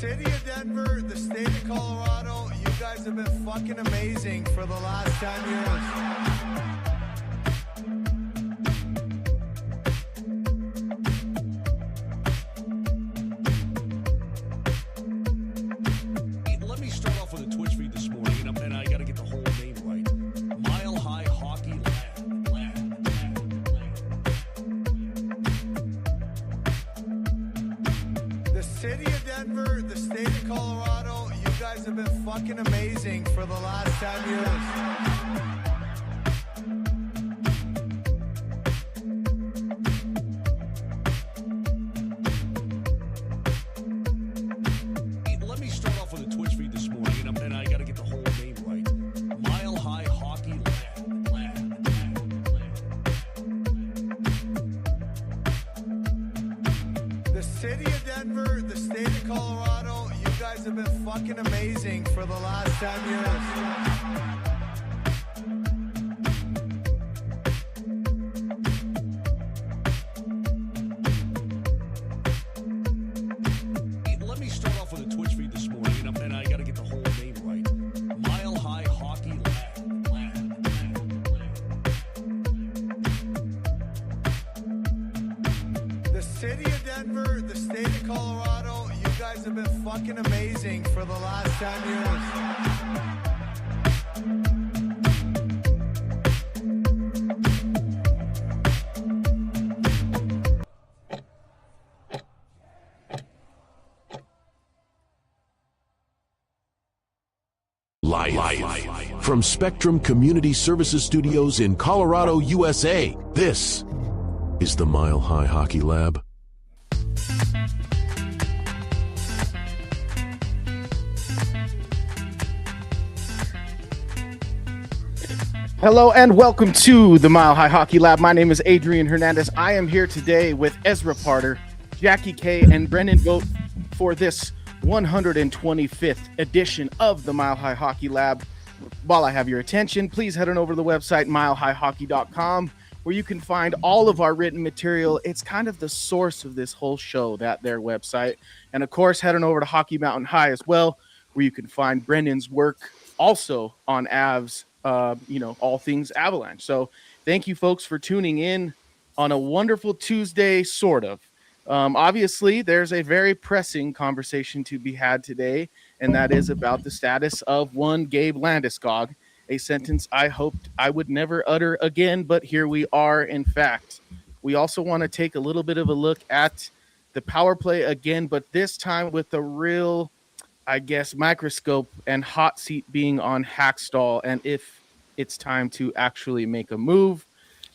city of Denver, the state of Colorado, you guys have been fucking amazing for the last 10 years. Let me start off with a Twitch feed this morning, and I got to get the whole name right. Mile High Hockey Lab. The city of Denver, the state of Colorado, you guys have been fucking amazing for the last 10 years. Let me start off with a Twitch feed this morning, and I got to get the whole name right. Mile High Hockey Lab. The city of Denver, the state of Colorado, you guys have been fucking amazing for the last 10 years. Let me start off with a Twitch feed this morning, and I got to get the whole name right. Mile High Hockey Lab. The city of Denver, the state of Colorado, you guys have been fucking amazing for the last 10 years. Live from Spectrum Community Services Studios in Colorado, USA. This is the Mile High Hockey Lab. Hello and welcome to the Mile High Hockey Lab. My name is Adrian Hernandez. I am here today with Ezra Parter, Jackie K, and Brendan Vogt for this 125th edition of the Mile High Hockey Lab. While I have your attention, please head on over to the website milehighhockey.com, where you can find all of our written material. It's kind of the source of this whole show, their website. And of course, head on over to Hockey Mountain High as well, where you can find Brendan's work also on Avs, all things Avalanche. So thank you folks for tuning in on a wonderful Tuesday, sort of. Obviously, there's a very pressing conversation to be had today, and that is about the status of one Gabe Landeskog, a sentence I hoped I would never utter again, but here we are, in fact. We also want to take a little bit of a look at the power play again, but this time with a real, microscope and hot seat being on Hackstall, and if it's time to actually make a move.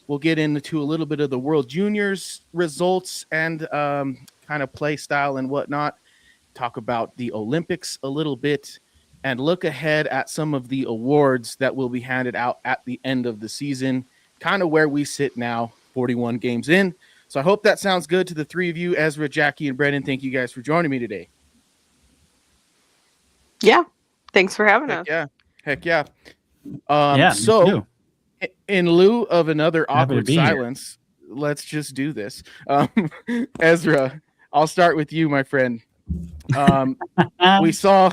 We'll get into a little bit of the World Juniors results and kind of play style and whatnot. Talk about the Olympics a little bit and look ahead at some of the awards that will be handed out at the end of the season, kind of where we sit now, 41 games in. So I hope that sounds good to the three of you, Ezra, Jackie, and Brendan. Thank you guys for joining me today. Yeah. Thanks for having us. Heck yeah. So in lieu of another awkward silence, let's just do this. Ezra, I'll start with you, my friend. We saw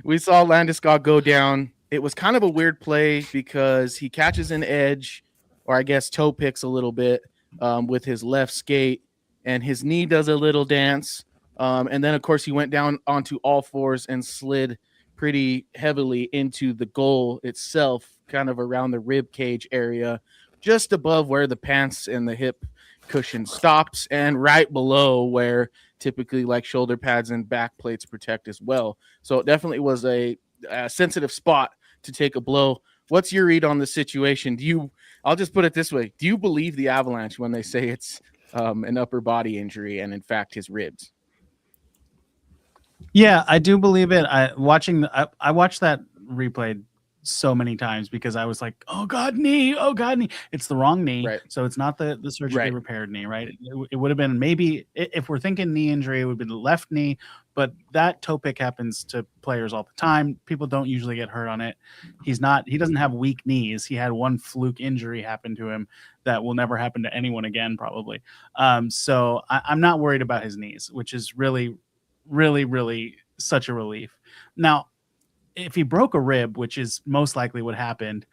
Landeskog go down. It was kind of a weird play because he catches an edge, or I guess toe picks a little bit with his left skate, and his knee does a little dance. And then, of course, he went down onto all fours and slid pretty heavily into the goal itself, kind of around the rib cage area, just above where the pants and the hip cushion stops, and right below where typically like shoulder pads and back plates protect as well. So it definitely was a sensitive spot to take a blow. What's your read on the situation? I'll just put it this way. Do you believe the Avalanche when they say it's an upper body injury and in fact his ribs? Yeah, I do believe it. I watched that replay so many times because I was like, oh God, knee. It's the wrong knee. Right. So it's not the surgically repaired knee, right? It would have been, maybe if we're thinking knee injury, it would be the left knee, but that toe pick happens to players all the time. People don't usually get hurt on it. He doesn't have weak knees. He had one fluke injury happen to him that will never happen to anyone again, probably. So I'm not worried about his knees, which is really, really, really such a relief. Now, if he broke a rib, which is most likely what happened,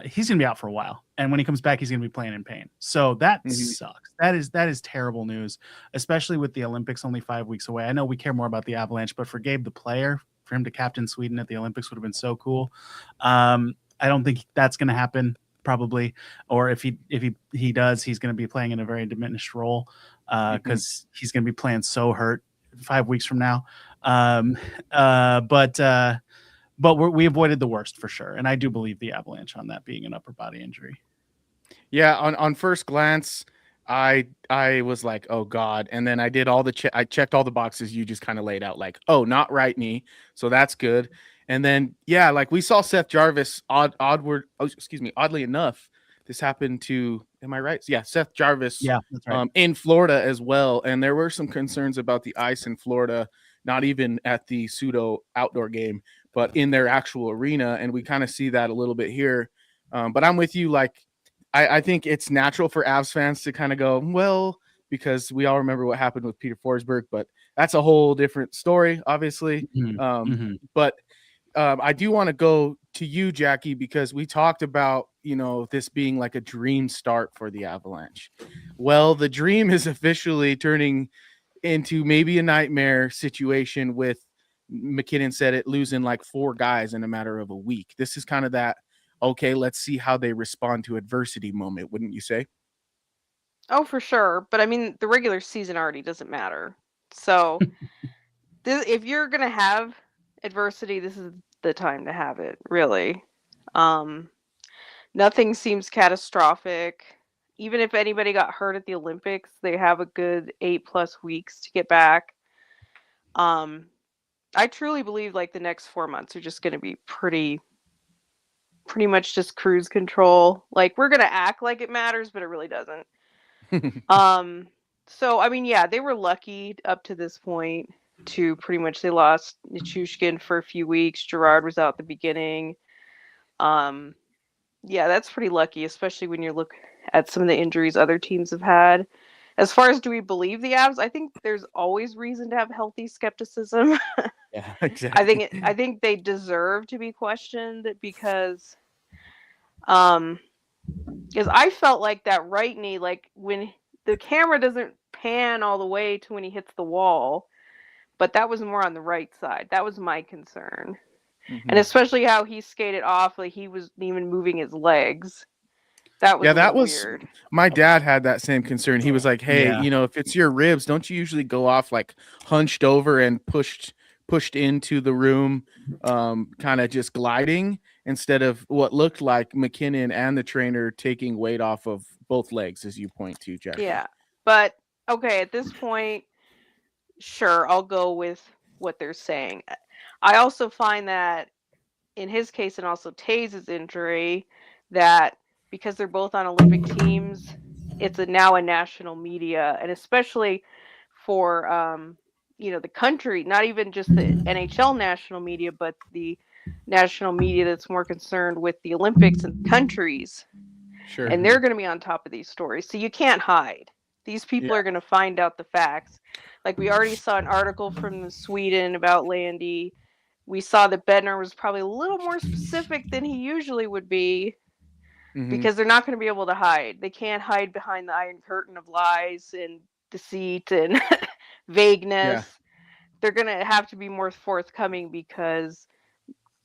he's gonna be out for a while, and when he comes back, he's gonna be playing in pain. So that sucks. That is terrible news, especially with the Olympics only 5 weeks away. I know we care more about the Avalanche, but for Gabe the player, for him to captain Sweden at the Olympics would have been so cool. I don't think that's gonna happen, probably, or if he does, he's gonna be playing in a very diminished role because he's gonna be playing so hurt 5 weeks from now. But we avoided the worst for sure, and I do believe the Avalanche on that being an upper body injury. Yeah, on first glance, I was like, oh God, and then I did all I checked all the boxes you just kind of laid out, like, oh, not right knee, so that's good. And then yeah, like we saw Seth Jarvis oddly enough, this happened to, am I right? Yeah, Seth Jarvis. Yeah, that's right. In Florida as well, and there were some concerns about the ice in Florida, not even at the pseudo outdoor game, but in their actual arena, and we kind of see that a little bit here. But I'm with you. Like, I think it's natural for Avs fans to kind of go, well, because we all remember what happened with Peter Forsberg, but that's a whole different story, obviously. But I do want to go to you, Jackie, because we talked about, this being like a dream start for the Avalanche. Well, the dream is officially turning into maybe a nightmare situation with, McKinnon said it, losing like 4 guys in a matter of a week. This is kind of that, okay, let's see how they respond to adversity moment, wouldn't you say? Oh, for sure. But I mean, the regular season already doesn't matter. So if you're going to have adversity, this is the time to have it, really. Nothing seems catastrophic. Even if anybody got hurt at the Olympics, they have a good 8+ weeks to get back. I truly believe like the next 4 months are just going to be pretty much just cruise control. Like, we're going to act like it matters, but it really doesn't. So, I mean, yeah, they were lucky up to this point to pretty much, they lost Nichushkin for a few weeks. Gerard was out at the beginning. Yeah, that's pretty lucky, especially when you look at some of the injuries other teams have had. As far as do we believe the Avs, I think there's always reason to have healthy skepticism. Yeah, exactly. I think they deserve to be questioned because I felt like that right knee, like when the camera doesn't pan all the way to when he hits the wall, but that was more on the right side. That was my concern. And especially how he skated off, like he was even moving his legs. That was weird. My dad had that same concern. He was like, hey, if it's your ribs, don't you usually go off like hunched over and pushed into the room, kind of just gliding, instead of what looked like McKinnon and the trainer taking weight off of both legs, as you point to, Jackie. Yeah, but okay, at this point, sure, I'll go with what they're saying. I also find that in his case and also Taze's injury, that because they're both on Olympic teams, it's now a national media, and especially for the country, not even just the NHL national media, but the national media that's more concerned with the Olympics and countries. Sure. And they're going to be on top of these stories. So you can't hide. These people are going to find out the facts. Like, we already saw an article from Sweden about Landy. We saw that Bednar was probably a little more specific than he usually would be, because they're not going to be able to hide. They can't hide behind the iron curtain of lies and deceit and vagueness. Yeah. They're going to have to be more forthcoming because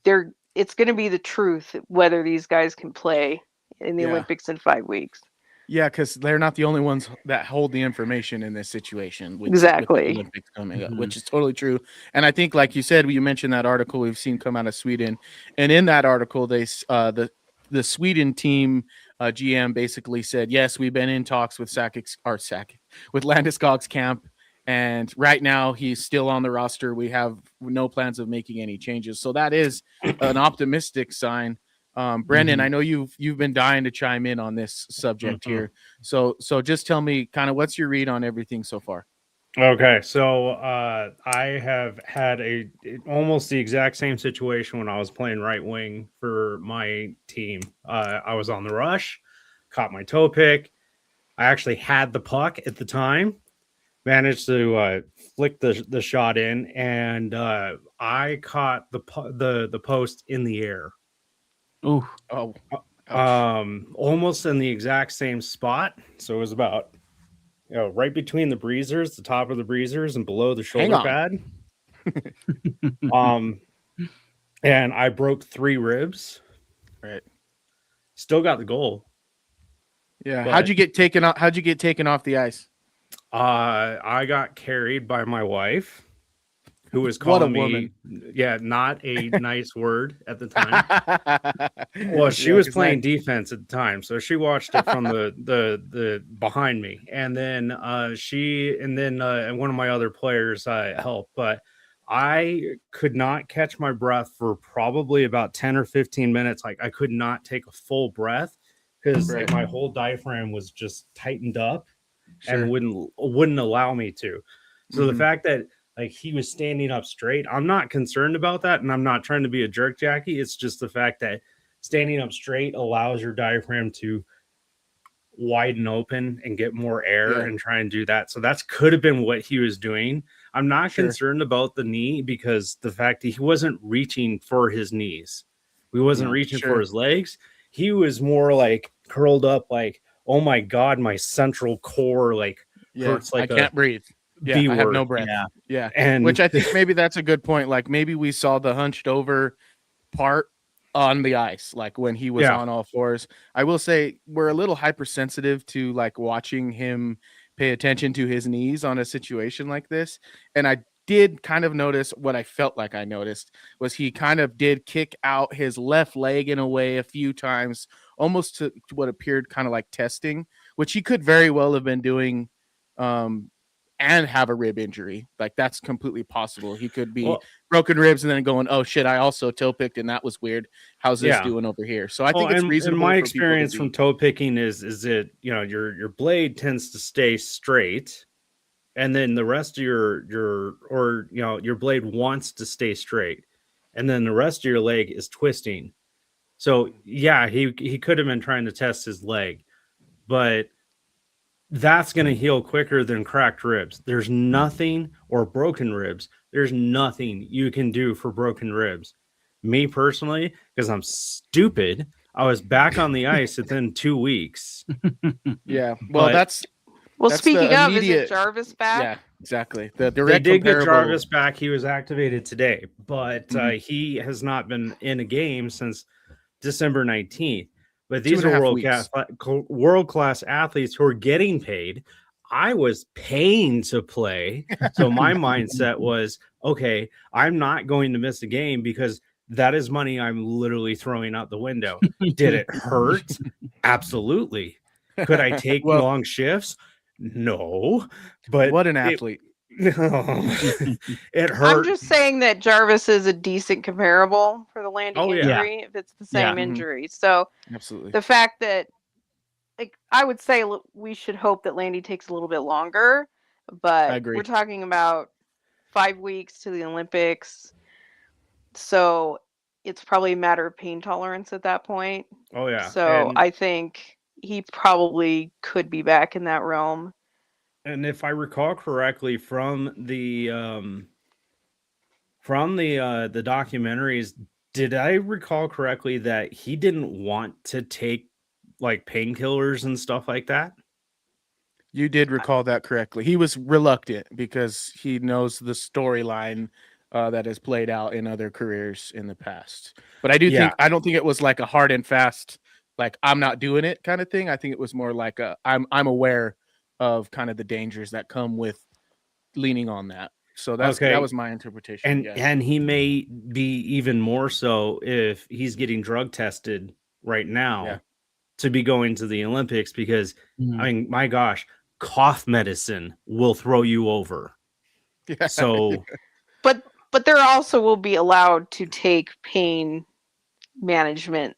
it's going to be the truth whether these guys can play in the Olympics in 5 weeks. Yeah, because they're not the only ones that hold the information in this situation. Exactly. With the Olympics coming up, which is totally true. And I think, like you said, you mentioned that article we've seen come out of Sweden, and in that article, they the Sweden team GM basically said, yes, we've been in talks with with Landeskog's camp, and right now he's still on the roster. We have no plans of making any changes. So that is an optimistic sign. Brendan, I know you've been dying to chime in on this subject here. So just tell me kind of what's your read on everything so far. Okay, so I have had almost the exact same situation when I was playing right wing for my team. I was on the rush, caught my toe pick. I actually had the puck at the time, managed to flick the shot in, and I caught the post in the air. Ooh. Oh, ouch. Almost in the exact same spot. So it was about right between the breezers, the top of the breezers, and below the Hang shoulder on. pad. And I broke 3 ribs. Right. Still got the goal. Yeah. But- How'd you get taken off? How'd you get taken off the ice? I got carried by my wife, who was What a calling me, woman. yeah, not a nice word at the time. Well, Well, she was playing defense at the time, so she watched it from the behind me, and then and one of my other players helped, but I could not catch my breath for probably about 10 or 15 minutes. Like I could not take a full breath because like my whole diaphragm was just tightened up and wouldn't allow me to. So the fact that like he was standing up straight, I'm not concerned about that, and I'm not trying to be a jerk, Jackie. It's just the fact that standing up straight allows your diaphragm to widen open and get more air and try and do that. So that's could have been what he was doing. I'm not concerned about the knee because the fact that he wasn't reaching for his knees. He wasn't reaching for his legs. He was more like curled up like, oh my God, my central core like hurts like I can't breathe. Yeah, I have no breath. Yeah. And which I think maybe that's a good point. Like maybe we saw the hunched over part on the ice, like when he was on all fours. I will say we're a little hypersensitive to like watching him pay attention to his knees on a situation like this. And I did kind of notice what I felt like I noticed was he kind of did kick out his left leg in a way a few times, almost to what appeared kind of like testing, which he could very well have been doing and have a rib injury. Like that's completely possible. He could be broken ribs and then going, oh shit, I also toe picked and that was weird. How's this doing over here? So I think it's reasonable. And my experience from toe picking is that your blade tends to stay straight, and then the rest of your blade wants to stay straight, and then the rest of your leg is twisting. So yeah, he could have been trying to test his leg, but that's going to heal quicker than cracked ribs. There's nothing, or broken ribs. There's nothing you can do for broken ribs. Me personally, because I'm stupid, I was back on the ice within 2 weeks. Yeah. Well, that's speaking of, is it Jarvis back? Yeah, exactly. The direct they did get Jarvis back. He was activated today, but he has not been in a game since December 19th. But these are world-class athletes who are getting paid. I was paying to play. So my mindset was, okay, I'm not going to miss a game because that is money I'm literally throwing out the window. Did it hurt? Absolutely. Could I take long shifts? No. But what an athlete. It hurt. I'm just saying that Jarvis is a decent comparable for the Landing injury if it's the same injury. So absolutely, the fact that, like, I would say we should hope that Landy takes a little bit longer, but we're talking about 5 weeks to the Olympics, so it's probably a matter of pain tolerance at that point. Oh yeah. So I think he probably could be back in that realm. And if I recall correctly from the documentaries, did I recall correctly that he didn't want to take like painkillers and stuff like that? You did recall that correctly. He was reluctant because he knows the storyline that has played out in other careers in the past. But I don't think it was like a hard and fast, like I'm not doing it kind of thing. I think it was more like I'm aware of kind of the dangers that come with leaning on that. So that was my interpretation. And he may be even more so if he's getting drug tested right now to be going to the Olympics, because I mean, my gosh, cough medicine will throw you over. Yeah. So but there also will be allowed to take pain management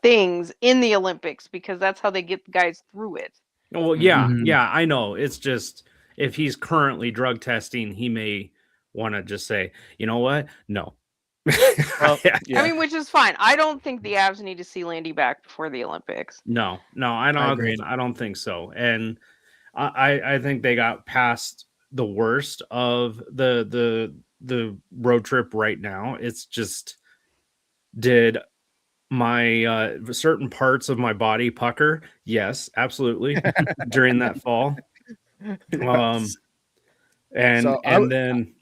things in the Olympics, because that's how they get the guys through it. Well, yeah, I know. It's just if he's currently drug testing, he may want to just say, you know what? No. I mean, which is fine. I don't think the Avs need to see Landy back before the Olympics. No, I don't think so. And I think they got past the worst of the road trip right now. It's just, did my certain parts of my body pucker? Yes, absolutely. During that fall. And then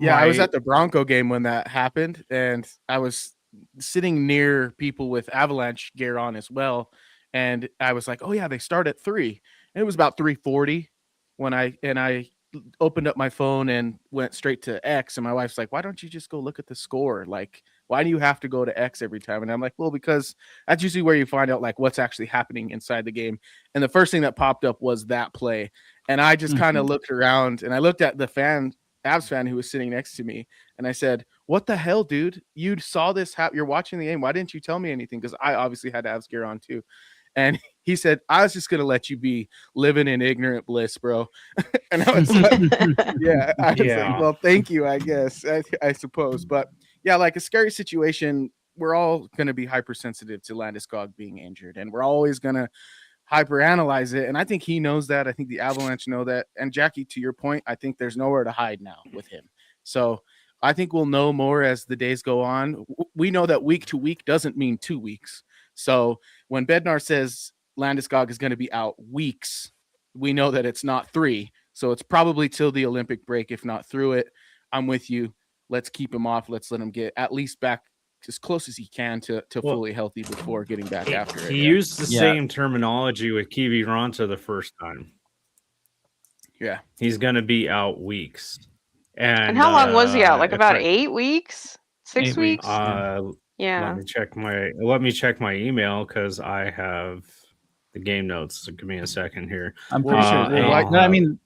I was at the Bronco game when that happened, and I was sitting near people with Avalanche gear on as well, and I was like, "Oh yeah, they start at 3." And it was about 3:40 when I opened up my phone and went straight to X, and my wife's like, "Why don't you just go look at the score? Like, why do you have to go to X every time?" And I'm like, "Well, because that's usually where you find out like what's actually happening inside the game." And the first thing that popped up was that play, and I just kind of looked around and I looked at the Avs fan who was sitting next to me, and I said, "What the hell, dude? You saw this you're watching the game. Why didn't you tell me anything?" Because I obviously had Avs gear on too. And he said, "I was just gonna let you be living in ignorant bliss, bro." And I was like, "Yeah." I was like, "Well, thank you, I guess, I suppose." But yeah, like a scary situation. We're all gonna be hypersensitive to Landeskog being injured, and we're always gonna hyperanalyze it. And I think he knows that. I think the Avalanche know that. And Jackie, to your point, I think there's nowhere to hide now with him. So I think we'll know more as the days go on. We know that week to week doesn't mean 2 weeks. So when Bednar says Landeskog is going to be out weeks, we know that it's not 3. So it's probably till the Olympic break, if not through it. I'm with you. Let's keep him off. Let's let him get at least back as close as he can to fully healthy before getting back after it. He used the same terminology with Kiwi Ronta the first time. Yeah. He's going to be out weeks. And how long was he out? Like about 8 weeks? 6 weeks? Let me check my email because I have the game notes. So give me a second here. I'm pretty sure. I mean,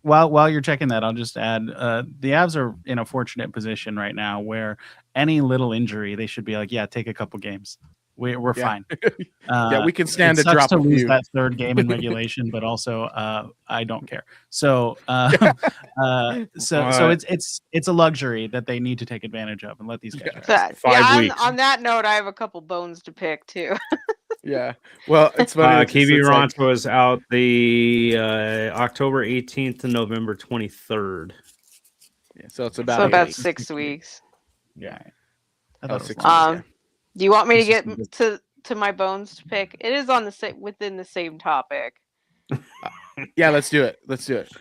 while you're checking that, I'll just add the Avs are in a fortunate position right now where any little injury, they should be like, yeah, take a couple games. We're fine. Yeah, we can stand a drop. To lose few. that third game in regulation, but also I don't care. So so it's a luxury that they need to take advantage of and let these guys rest. 5 weeks. On that note, I have a couple bones to pick too. Yeah. Well, it's funny. Kiwi Ronta was out the October 18th to November 23rd. Yeah, so it's about 6 weeks. Yeah. Do you want me to get to my bones to pick? It is on within the same topic. Yeah, let's do it.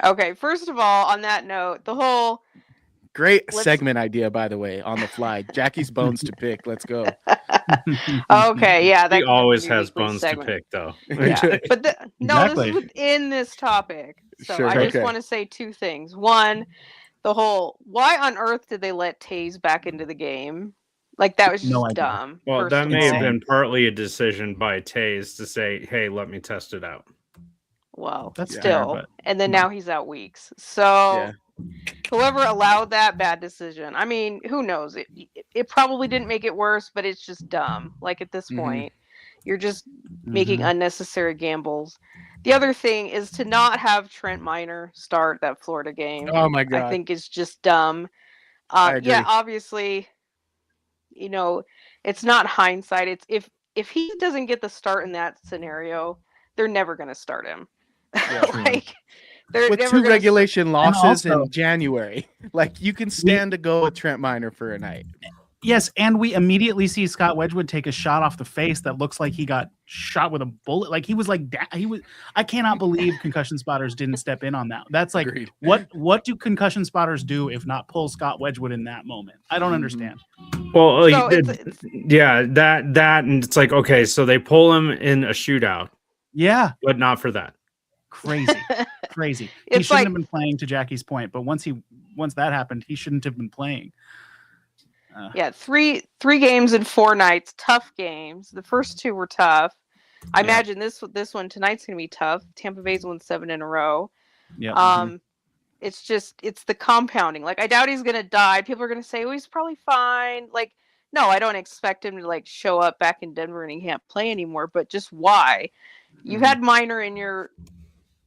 Okay, first of all, on that note, the whole great segment idea, by the way, on the fly. Jackie's bones to pick. Let's go. Okay, yeah. He always has bones to pick, though. Yeah. But this is within this topic. So I just want to say 2 things. One, the whole, why on earth did they let Taze back into the game? Like, that was just dumb. Well, that may have been partly a decision by Taze to say, hey, let me test it out. Well, that's still. Fair, and then now he's out weeks. So whoever allowed that, bad decision. I mean, who knows? It probably didn't make it worse, but it's just dumb. Like, at this point, you're just making unnecessary gambles. The other thing is to not have Trent Miner start that Florida game. Oh, my God. I think is just dumb. Yeah, obviously, you know, it's not hindsight. It's if he doesn't get the start in that scenario, they're never going to start him. Yeah, like, with 2 regulation losses in January, like, you can stand to go with Trent Miner for a night. Yes, and we immediately see Scott Wedgwood take a shot off the face that looks like he got shot with a bullet. Like, he was like, I cannot believe concussion spotters didn't step in on that. That's like, agreed. What do concussion spotters do if not pull Scott Wedgwood in that moment? I don't understand. Well, that and it's like, okay, so they pull him in a shootout. Yeah, but not for that. Crazy. He shouldn't have been playing, to Jackie's point, but once that happened, he shouldn't have been playing. Yeah, three games in 4 nights, tough games. The first 2 were tough. I imagine this one tonight's gonna be tough. Tampa Bay's won 7 in a row. Yeah. It's the compounding. Like, I doubt he's gonna die. People are gonna say, "Oh, he's probably fine." Like, no, I don't expect him to like show up back in Denver and he can't play anymore. But just why? You've had Miner in your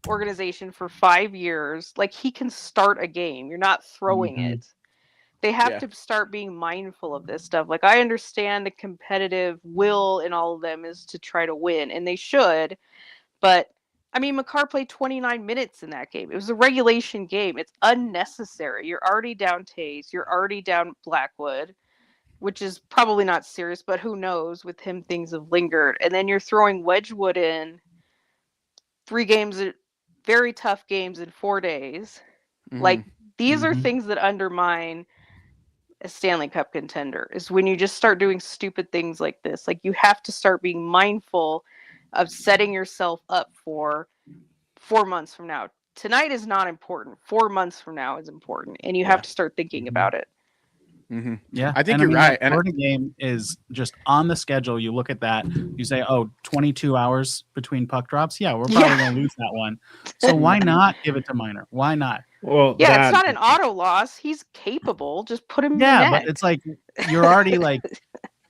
organization for 5 years. Like, he can start a game. You're not throwing it. They have to start being mindful of this stuff. Like, I understand the competitive will in all of them is to try to win, and they should, but I mean, Makar played 29 minutes in that game. It was a regulation game. It's unnecessary. You're already down Taze. You're already down Blackwood, which is probably not serious, but who knows? With him, things have lingered. And then you're throwing Wedgwood in 3 games, very tough games in 4 days. Like, these are things that undermine a Stanley Cup contender, is when you just start doing stupid things like this. Like, you have to start being mindful of setting yourself up for 4 months from now. Tonight is not important. 4 months from now is important, and you have to start thinking about it. Yeah, I think you're right. The Florida game is just on the schedule. You look at that, you say, 22 hours between puck drops. Yeah, we're probably going to lose that one. So why not give it to Minor? Why not? Well, yeah, it's not an auto loss. He's capable. Just put him in the net. But it's like you're already like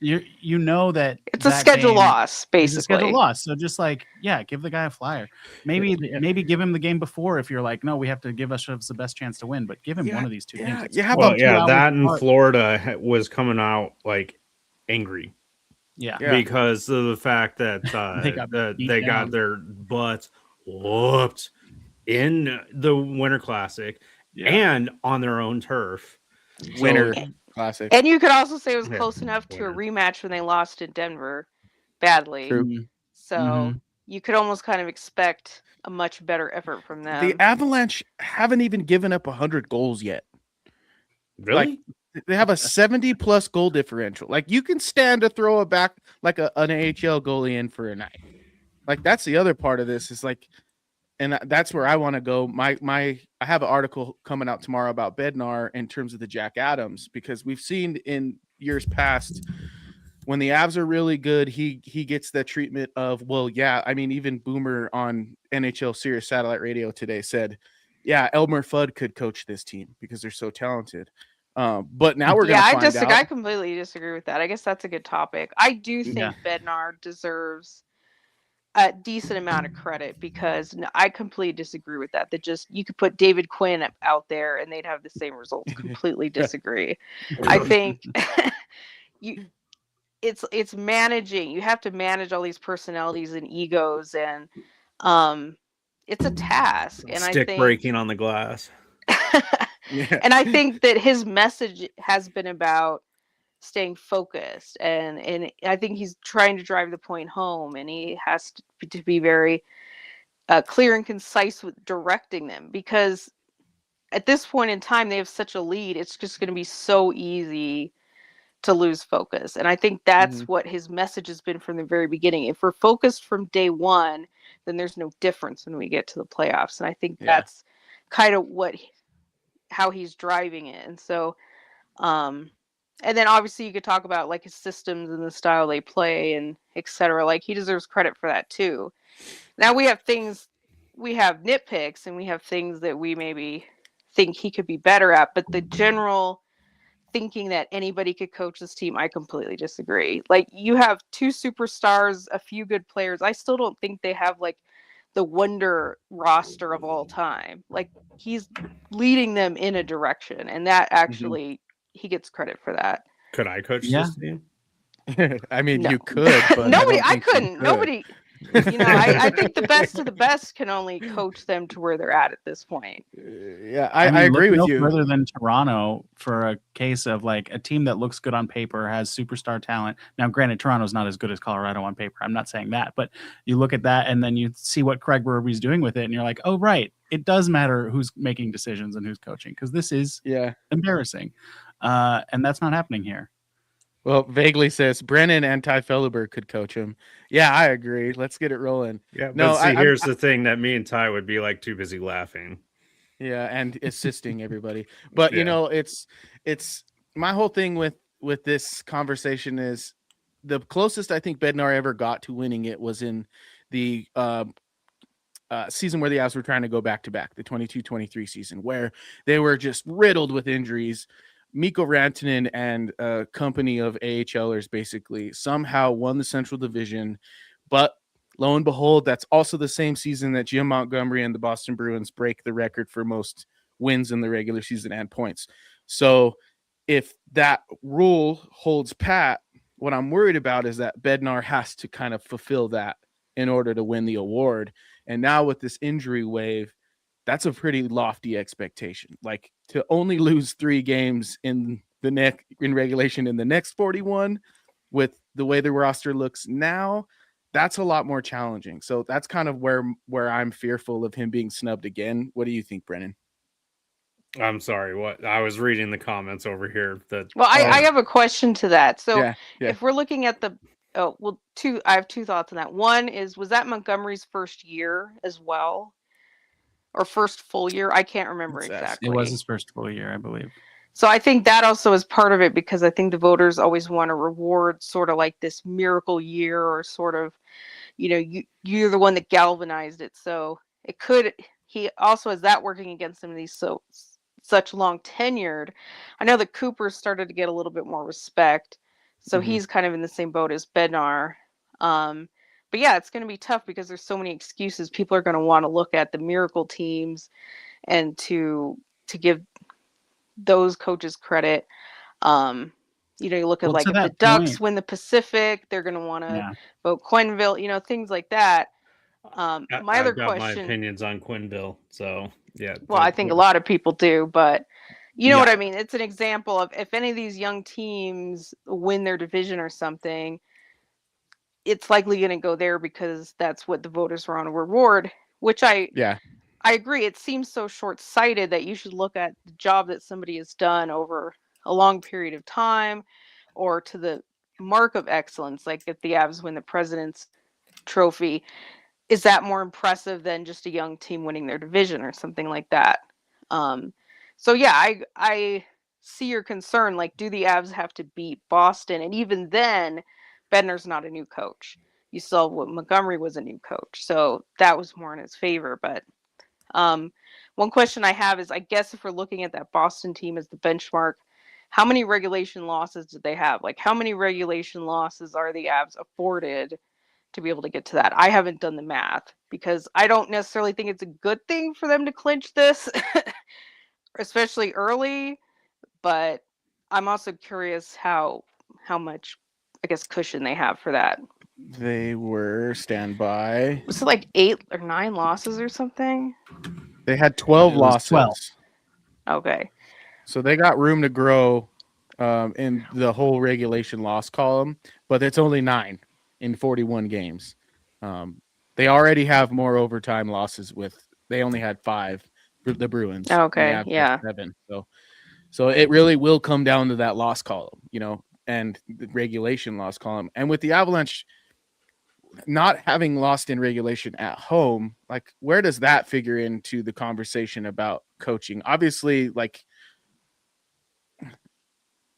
you know that it's a schedule loss, basically. It's a schedule loss. So just like, give the guy a flyer. Maybe give him the game before if you're like, no, we have to give us the best chance to win, but give him one of these 2 games. That in Florida was coming out like angry. Yeah. Because of the fact that they got their butts whooped in the Winter Classic and on their own turf. Winter Classic. And you could also say it was close enough to a rematch when they lost in Denver badly. True. So you could almost kind of expect a much better effort from them. The Avalanche haven't even given up 100 goals yet. Really? Like, they have a 70-plus goal differential. Like, you can stand to throw it back like an AHL goalie in for a night. Like, that's the other part of this is like, and that's where I want to go. I have an article coming out tomorrow about Bednar in terms of the Jack Adams, because we've seen in years past when the Avs are really good, he gets the treatment of, even Boomer on NHL Sirius Satellite Radio today said, Elmer Fudd could coach this team because they're so talented. But now we're going to find out. I completely disagree with that. I guess that's a good topic. I do think Bednar deserves a decent amount of credit, because I completely disagree with that. That just, you could put David Quinn out there and they'd have the same results. Completely disagree. I think it's managing. You have to manage all these personalities and egos, and it's a task. And I think breaking on the glass. And I think that his message has been about staying focused, and I think he's trying to drive the point home, and he has to be very clear and concise with directing them, because at this point in time they have such a lead. It's just going to be so easy to lose focus, and I think that's what his message has been from the very beginning. If we're focused from day one, then there's no difference when we get to the playoffs, and I think that's kind of how he's driving it. And so and then obviously you could talk about like his systems and the style they play and etc. Like, he deserves credit for that too. Now we have nitpicks, and we have things that we maybe think he could be better at, but the general thinking that anybody could coach this team, I completely disagree. Like, you have 2 superstars, a few good players. I still don't think they have like the wonder roster of all time. Like, he's leading them in a direction, and that actually he gets credit for that. Could I coach this team? I mean, you could, but I couldn't. Nobody. I think the best of the best can only coach them to where they're at this point. I agree with you. Further than Toronto for a case of like a team that looks good on paper, has superstar talent. Now, granted, Toronto's not as good as Colorado on paper. I'm not saying that, but you look at that and then you see what Craig Berby's doing with it, and you're like, oh, right. It does matter who's making decisions and who's coaching, because this is embarrassing. And that's not happening here. Well, Vaguely says Brennan and Ty Felderberg could coach him. Yeah, I agree. Let's get it rolling. Yeah, but here's the thing that me and Ty would be like too busy laughing. Yeah, and assisting everybody. But it's my whole thing with this conversation is the closest I think Bednar ever got to winning it was in the season where the Avs were trying to go back to back, the 22-23 season, where they were just riddled with injuries. Mikko Rantanen and a company of AHLers basically somehow won the Central Division, but lo and behold, that's also the same season that Jim Montgomery and the Boston Bruins break the record for most wins in the regular season and points. So if that rule holds pat, what I'm worried about is that Bednar has to kind of fulfill that in order to win the award. And now with this injury wave, that's a pretty lofty expectation. Like to only lose 3 games in regulation in the next 41 with the way the roster looks now, that's a lot more challenging. So that's kind of where I'm fearful of him being snubbed again. What do you think, Brennan? I'm sorry. What? I was reading the comments over here. Well, I have a question to that. So Yeah. if we're looking at I have 2 thoughts on that. One is, was that Montgomery's first year as well? Or first full year? I can't remember exactly. It was his first full year, I believe. So I think that also is part of it, because I think the voters always want to reward sort of like this miracle year, or sort of, you're the one that galvanized it. So he also has that working against him. These such long tenured. I know that Cooper started to get a little bit more respect, so he's kind of in the same boat as Bednar. But yeah, it's going to be tough because there's so many excuses. People are going to want to look at the miracle teams and to give those coaches credit. You look at if the Ducks win the Pacific, they're going to want to vote Quenneville, things like that. My other question, my opinions on Quenneville, so yeah. Well, I think a lot of people do, but you know what I mean? It's an example of, if any of these young teams win their division or something, it's likely going to go there because that's what the voters want to reward, which I agree. It seems so short-sighted that you should look at the job that somebody has done over a long period of time, or to the mark of excellence. Like if the Avs win the President's Trophy, is that more impressive than just a young team winning their division or something like that? So yeah, I see your concern. Like, do the Avs have to beat Boston? And even then, Bednar's not a new coach. You saw what Montgomery was a new coach, so that was more in his favor. But one question I have is, I guess if we're looking at that Boston team as the benchmark, how many regulation losses did they have? Like, how many regulation losses are the Avs afforded to be able to get to that? I haven't done the math, because I don't necessarily think it's a good thing for them to clinch this, especially early. But I'm also curious how much, I guess, cushion they have for that. They were standby. Was it like 8 or 9 losses or something? They had 12 losses. 12. Okay. So they got room to grow in the whole regulation loss column, but it's only 9 in 41 games. They already have more overtime losses they only had 5, the Bruins. Okay, yeah. 7. So it really will come down to that loss column, and the regulation loss column. And with the Avalanche not having lost in regulation at home, like, where does that figure into the conversation about coaching? Obviously, like,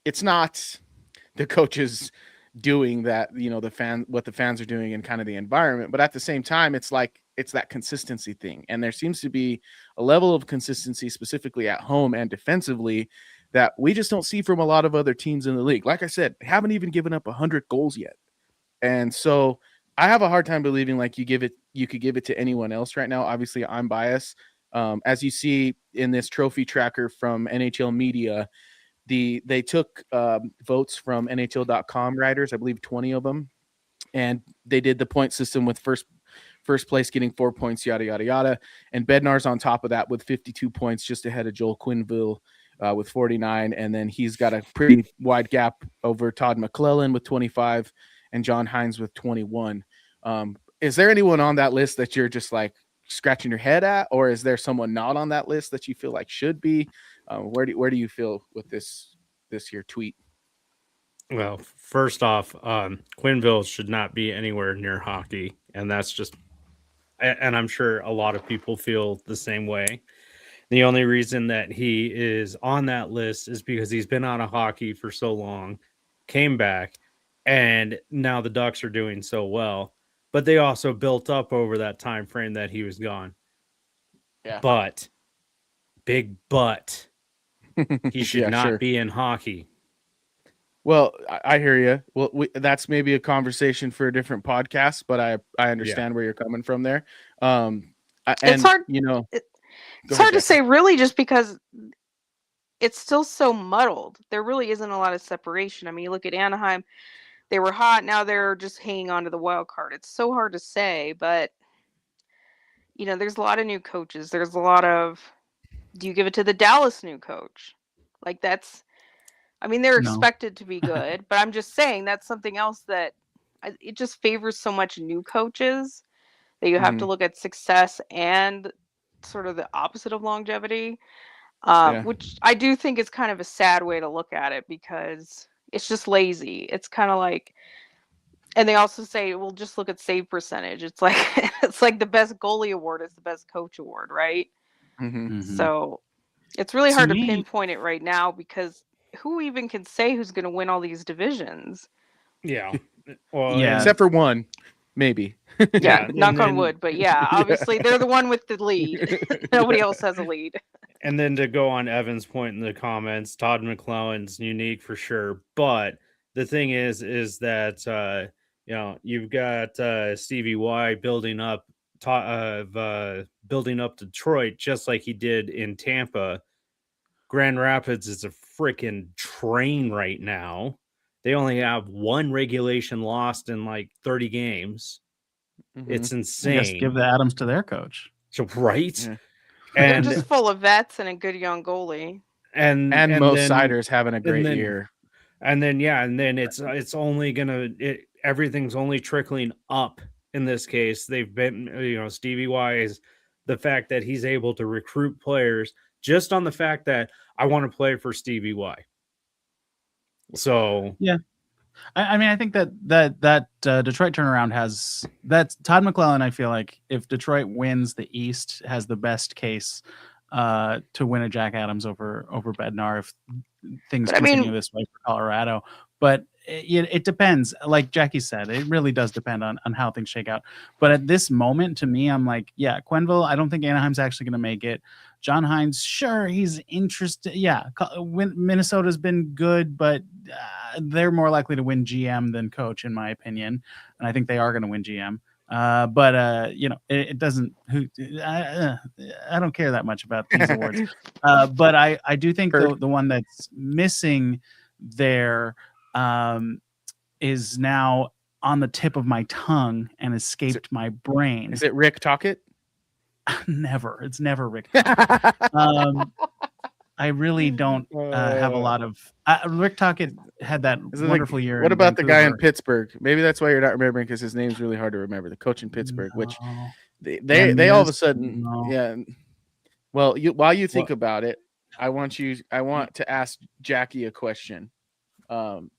it's not the coaches doing that, what the fans are doing and kind of the environment, but at the same time, it's that consistency thing. And there seems to be a level of consistency specifically at home and defensively that we just don't see from a lot of other teams in the league. Like I said, they haven't even given up 100 goals yet. And so I have a hard time believing like you could give it to anyone else right now. Obviously, I'm biased. As you see in this trophy tracker from NHL Media, they took votes from NHL.com writers, I believe 20 of them, and they did the point system with first place getting 4 points, yada, yada, yada. And Bednar's on top of that with 52 points, just ahead of Joel Quenneville with 49. And then he's got a pretty wide gap over Todd McClellan with 25 and John Hines with 21. Is there anyone on that list that you're just like scratching your head at, or is there someone not on that list that you feel like should be? Where do you feel with this here tweet? Well, first off, Quenneville should not be anywhere near hockey, and that's just, and I'm sure a lot of people feel the same way. The only reason that he is on that list is because he's been out of hockey for so long, came back, and now the Ducks are doing so well. But they also built up over that time frame that he was gone. Yeah. But, big but, he should not be in hockey. Well, I hear you. Well, that's maybe a conversation for a different podcast, but I understand where you're coming from there. It's hard. It's hard to say, really, just because it's still so muddled. There really isn't a lot of separation. I mean, you look at Anaheim; they were hot. Now they're just hanging on to the wild card. It's so hard to say, but there's a lot of new coaches. There's a lot of, do you give it to the Dallas new coach? Like they're No. expected to be good, but I'm just saying that's something else that it just favors so much new coaches that you have to look at success and sort of the opposite of longevity, which I do think is kind of a sad way to look at it because it's just lazy. It's kind of like, and they also say, well, just look at save percentage. It's like it's like the best goalie award is the best coach award, right? So it's really hard to pinpoint it right now because who even can say who's going to win all these divisions? Yeah. Well, Yeah. Except for one, maybe. Yeah, knock on wood. But yeah, obviously they're the one with the lead. Nobody else has a lead. And then to go on Evan's point in the comments, Todd McClellan's unique for sure. But the thing is that you've got Stevie Y building up Detroit just like he did in Tampa. Grand Rapids is a freaking train right now. They only have one regulation lost in like 30 games. It's insane. Just give the Adams to their coach. So right. Yeah. And they're just full of vets and a good young goalie. And Mo then, Sider's having a great year. And then it's only everything's only trickling up in this case. They've been, Stevie Y is the fact that he's able to recruit players just on the fact that I want to play for Stevie Y. So yeah. I think that Detroit turnaround that's Todd McClellan. I feel like if Detroit wins the East, has the best case to win a Jack Adams over Bednar if things continue this way for Colorado. But it depends. Like Jackie said, it really does depend on how things shake out. But at this moment, to me, I'm like, yeah, Quenneville, I don't think Anaheim's actually going to make it. John Hines, sure, he's interested. Yeah, Minnesota's been good, but they're more likely to win GM than coach, in my opinion. And I think they are going to win GM. But it doesn't. I don't care that much about these awards. But I do think the one that's missing there is now on the tip of my tongue and escaped my brain. Is it Rick Tocchet? Never. It's never Rick. I really don't have a lot of. Rick Tocchet had that wonderful year. What about the guy in Pittsburgh? Maybe that's why you're not remembering, because his name's really hard to remember. The coach in Pittsburgh, which they all of a sudden, yeah. Well, while you think about it, I want to ask Jackie a question,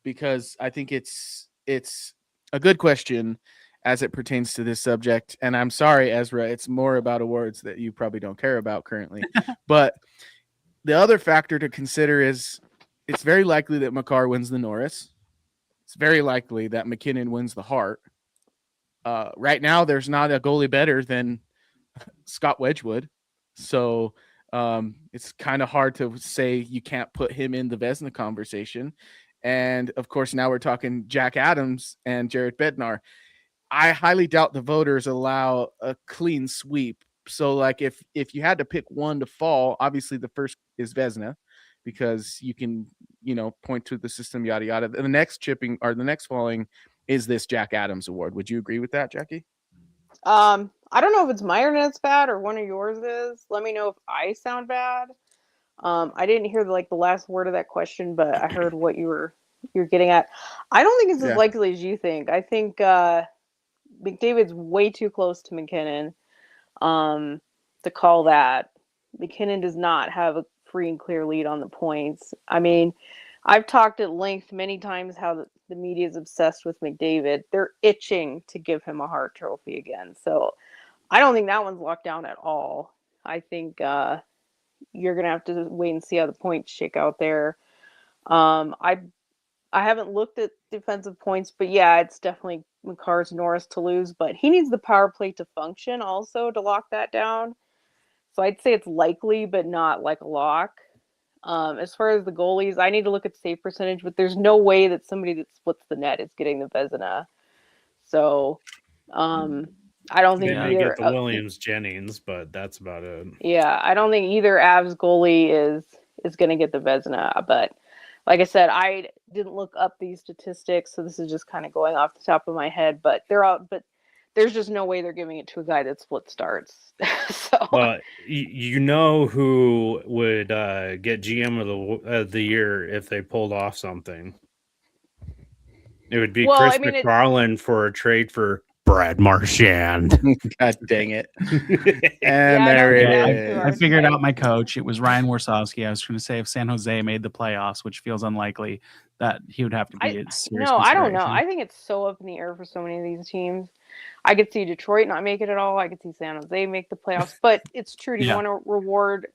because I think it's a good question as it pertains to this subject. And I'm sorry, Ezra, it's more about awards that you probably don't care about currently. But the other factor to consider is it's very likely that Makar wins the Norris. It's very likely that McKinnon wins the Hart. Right now, there's not a goalie better than Scott Wedgwood. So it's kind of hard to say you can't put him in the Vezina conversation. And, of course, now we're talking Jack Adams and Jared Bednar. I highly doubt the voters allow a clean sweep. So, like, if you had to pick one to fall, obviously the first is Vezina, because you can, point to the system, yada, yada. The next falling is this Jack Adams award. Would you agree with that, Jackie? I don't know if it's my internet's bad or one of yours is. Let me know if I sound bad. I didn't hear the last word of that question, but I heard what you're getting at. I don't think it's as likely as you think. I think McDavid's way too close to McKinnon to call that. McKinnon does not have a free and clear lead on the points. I mean, I've talked at length many times how the media is obsessed with McDavid. They're itching to give him a Hart Trophy again. So I don't think that one's locked down at all. I think you're going to have to wait and see how the points shake out there. I haven't looked at defensive points, but yeah, it's definitely Makar's Norris to lose, but he needs the power play to function also to lock that down. So I'd say it's likely, but not like a lock. As far as the goalies, I need to look at save percentage, but there's no way that somebody that splits the net is getting the Vezina. So I don't think I get the Williams Jennings, but that's about it. Yeah, I don't think either Avs goalie is going to get the Vezina. But like I said, I didn't look up these statistics, so this is just kind of going off the top of my head. But they're out. But there's just no way they're giving it to a guy that split starts. So, But you know who would get GM of the year if they pulled off something? It would be well, Chris I mean, McFarland for a trade for Brad Marchand. God dang it. Yeah, And I there don't it think that's is. too I hard. figured out my coach. It was Ryan Warsowski. I was going to say if San Jose made the playoffs, which feels unlikely, that he would have to be a serious No, I don't know. consideration. I think it's so up in the air for so many of these teams. I could see Detroit not make it at all. I could see San Jose make the playoffs. But it's true. Do you Yeah. want to reward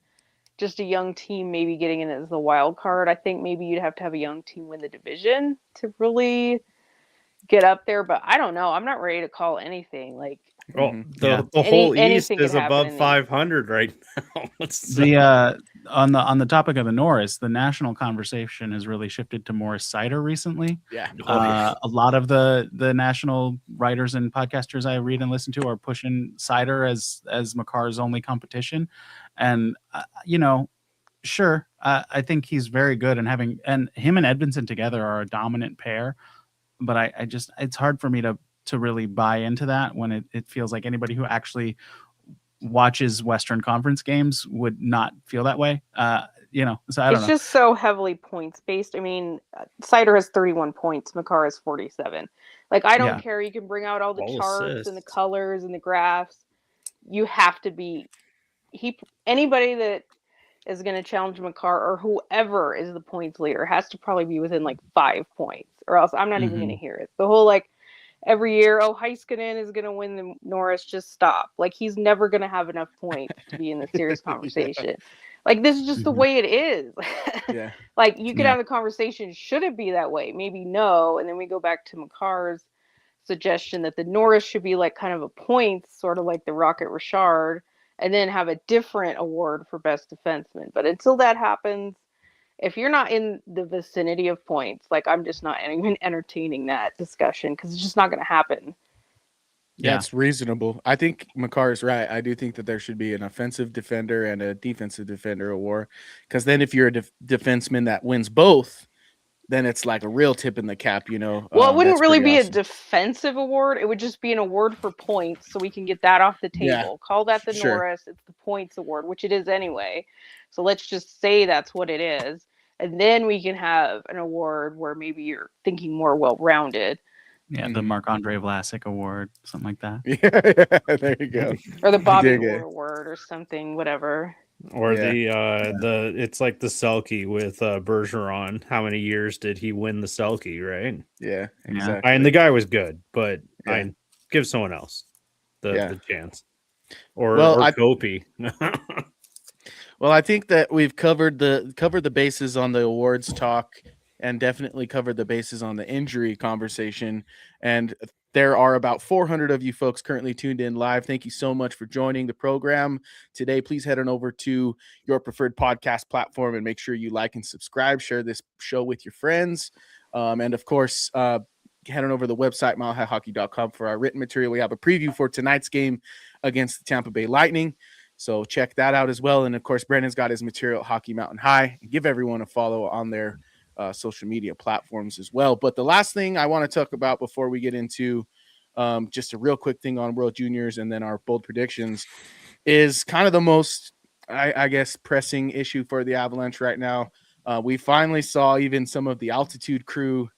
just a young team maybe getting in as the wild card? I think maybe you'd have to have a young team win the division to really get up there. But I don't know. I'm not ready to call anything. Like, Well, Yeah. the whole East anything could is happen above in the- 500 right now. The on the topic of the Norris, the national conversation has really shifted to Morris Sider recently. Yeah. A lot of the national writers and podcasters I read and listen to are pushing Sider as McCarr's only competition, and sure, I think he's very good, and him and Edmondson together are a dominant pair, but I just it's hard for me to really buy into that when it feels like anybody who actually watches Western Conference games would not feel that way. So I don't know. It's just so heavily points based. I mean, Cider has 31 points. McCarr has 47. Like, I don't care. You can bring out all the All charts assists. and the colors and the graphs. You have to be anybody that is going to challenge McCarr or whoever is the points leader has to probably be within like 5 points, or else I'm not even going to hear it. The whole every year, Heiskanen is going to win the Norris. Just stop. Like, he's never going to have enough points to be in the serious conversation. Like, this is just the way it is. Yeah. Like, you could have the conversation, should it be that way? Maybe no. And then we go back to McCarr's suggestion that the Norris should be like kind of a points, sort of like the Rocket Richard, and then have a different award for best defenseman. But until that happens, if you're not in the vicinity of points, like, I'm just not even entertaining that discussion because it's just not going to happen. Yeah, it's reasonable. I think McCarr is right. I do think that there should be an offensive defender and a defensive defender award, because then if you're a defenseman that wins both, then it's like a real tip in the cap, Well, it wouldn't that's really pretty be awesome. a defensive award. It would just be an award for points, so we can get that off the table. Yeah, Call that the sure. Norris. It's the points award, which it is anyway. So let's just say that's what it is. And then we can have an award where maybe you're thinking more well-rounded. Yeah, the Marc-Andre Vlasic Award, something like that. Yeah, there you go. Or the Bobby dig it. Orr Award or something, whatever. Or Yeah. the it's like the Selkie with Bergeron. How many years did he win the Selkie, right? Yeah, exactly. And the guy was good, but Yeah. I give someone else the chance. Or Well, Kopi. Well, I think that we've covered the bases on the awards talk, and definitely covered the bases on the injury conversation. And there are about 400 of you folks currently tuned in live. Thank you so much for joining the program today. Please head on over to your preferred podcast platform and make sure you like and subscribe. Share this show with your friends. And of course, head on over to the website, milehighhockey.com, for our written material. We have a preview for tonight's game against the Tampa Bay Lightning. So check that out as well. And of course, Brandon's got his material at Hockey Mountain High. Give everyone a follow on their social media platforms as well. But the last thing I want to talk about before we get into just a real quick thing on World Juniors and then our bold predictions is kind of the most, I guess, pressing issue for the Avalanche right now. We finally saw even some of the altitude crew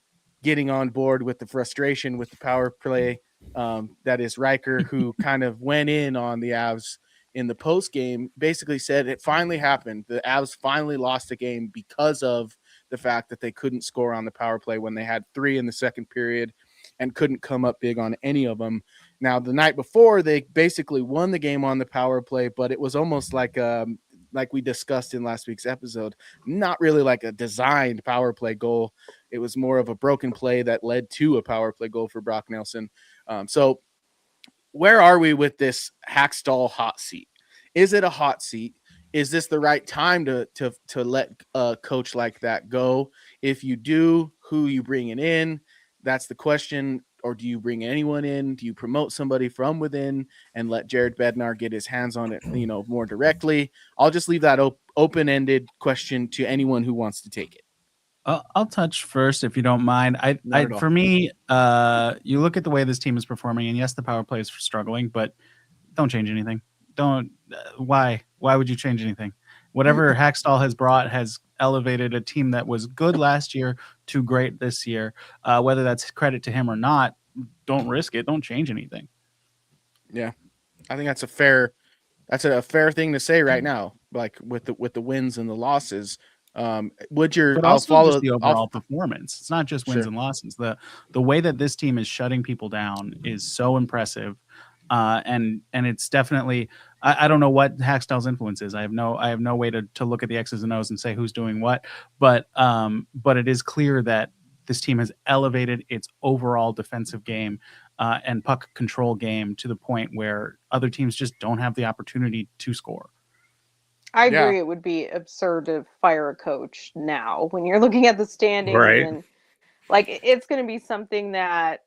getting on board with the frustration with the power play. That is Riker, who kind of went in on the Avs in the post game, basically said it finally happened. The Avs finally lost the game because of the fact that they couldn't score on the power play when they had 3 in the second period and couldn't come up big on any of them. Now, the night before, they basically won the game on the power play, but it was almost like we discussed in last week's episode, not really like a designed power play goal. It was more of a broken play that led to a power play goal for Brock Nelson. So where are we with this Hackstall hot seat? Is it a hot seat? Is this the right time to let a coach like that go? If you do, who are you bringing in? That's the question. Or do you bring anyone in? Do you promote somebody from within and let Jared Bednar get his hands on it, more directly? I'll just leave that open-ended question to anyone who wants to take it. I'll touch first if you don't mind. For me, you look at the way this team is performing, and yes, the power play is struggling, but don't change anything. Don't. Why? Why would you change anything? Whatever Hackstall has brought has elevated a team that was good last year to great this year. Whether that's credit to him or not, don't risk it. Don't change anything. Yeah, I think that's a fair thing to say right now. Like with the wins and the losses, but also just the overall performance. It's not just wins and losses. The way that this team is shutting people down is so impressive. And it's definitely, I don't know what Hackstall's influence is. I have no way to look at the X's and O's and say who's doing what, but it is clear that this team has elevated its overall defensive game and puck control game to the point where other teams just don't have the opportunity to score. I agree. It would be absurd to fire a coach now when you're looking at the standings, right? And like it's going to be something that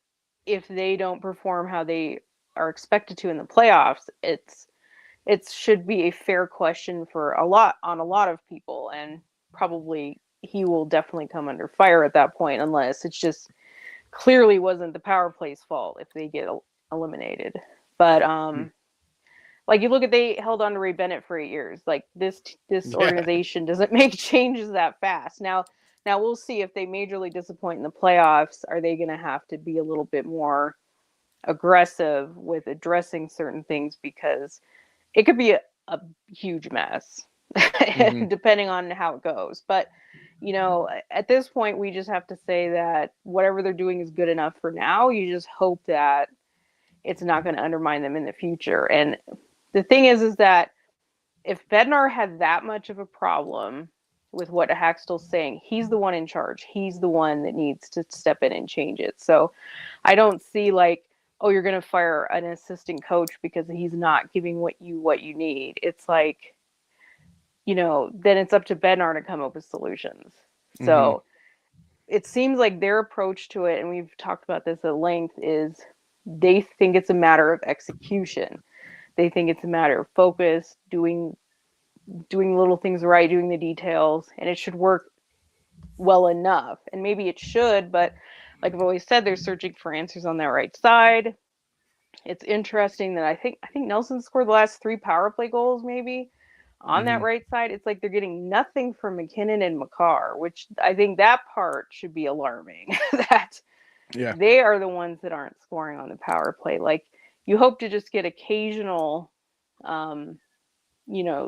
if they don't perform how they are expected to in the playoffs, it should be a fair question for a lot of people, and probably he will definitely come under fire at that point, unless it's just clearly wasn't the power play's fault if they get eliminated. But like you look at, they held on to Ray Bennett for 8 years. Like this organization doesn't make changes that fast. Now we'll see if they majorly disappoint in the playoffs. Are they going to have to be a little bit more aggressive with addressing certain things, because it could be a huge mess depending on how it goes. But at this point, we just have to say that whatever they're doing is good enough for now. You just hope that it's not going to undermine them in the future. And the thing is that if Bednar had that much of a problem with what Hackstall's saying, he's the one in charge. He's the one that needs to step in and change it. So I don't see like, oh, you're going to fire an assistant coach because he's not giving what you need. It's like, then it's up to Bednar to come up with solutions. So it seems like their approach to it, and we've talked about this at length, is they think it's a matter of execution. They think it's a matter of focus, doing little things right, doing the details, and it should work well enough. And maybe it should, but like I've always said, they're searching for answers on that right side. It's interesting that I think Nelson scored the last 3 power play goals maybe on that right side. It's like they're getting nothing from McKinnon and Makar, which I think that part should be alarming. That they are the ones that aren't scoring on the power play. Like you hope to just get occasional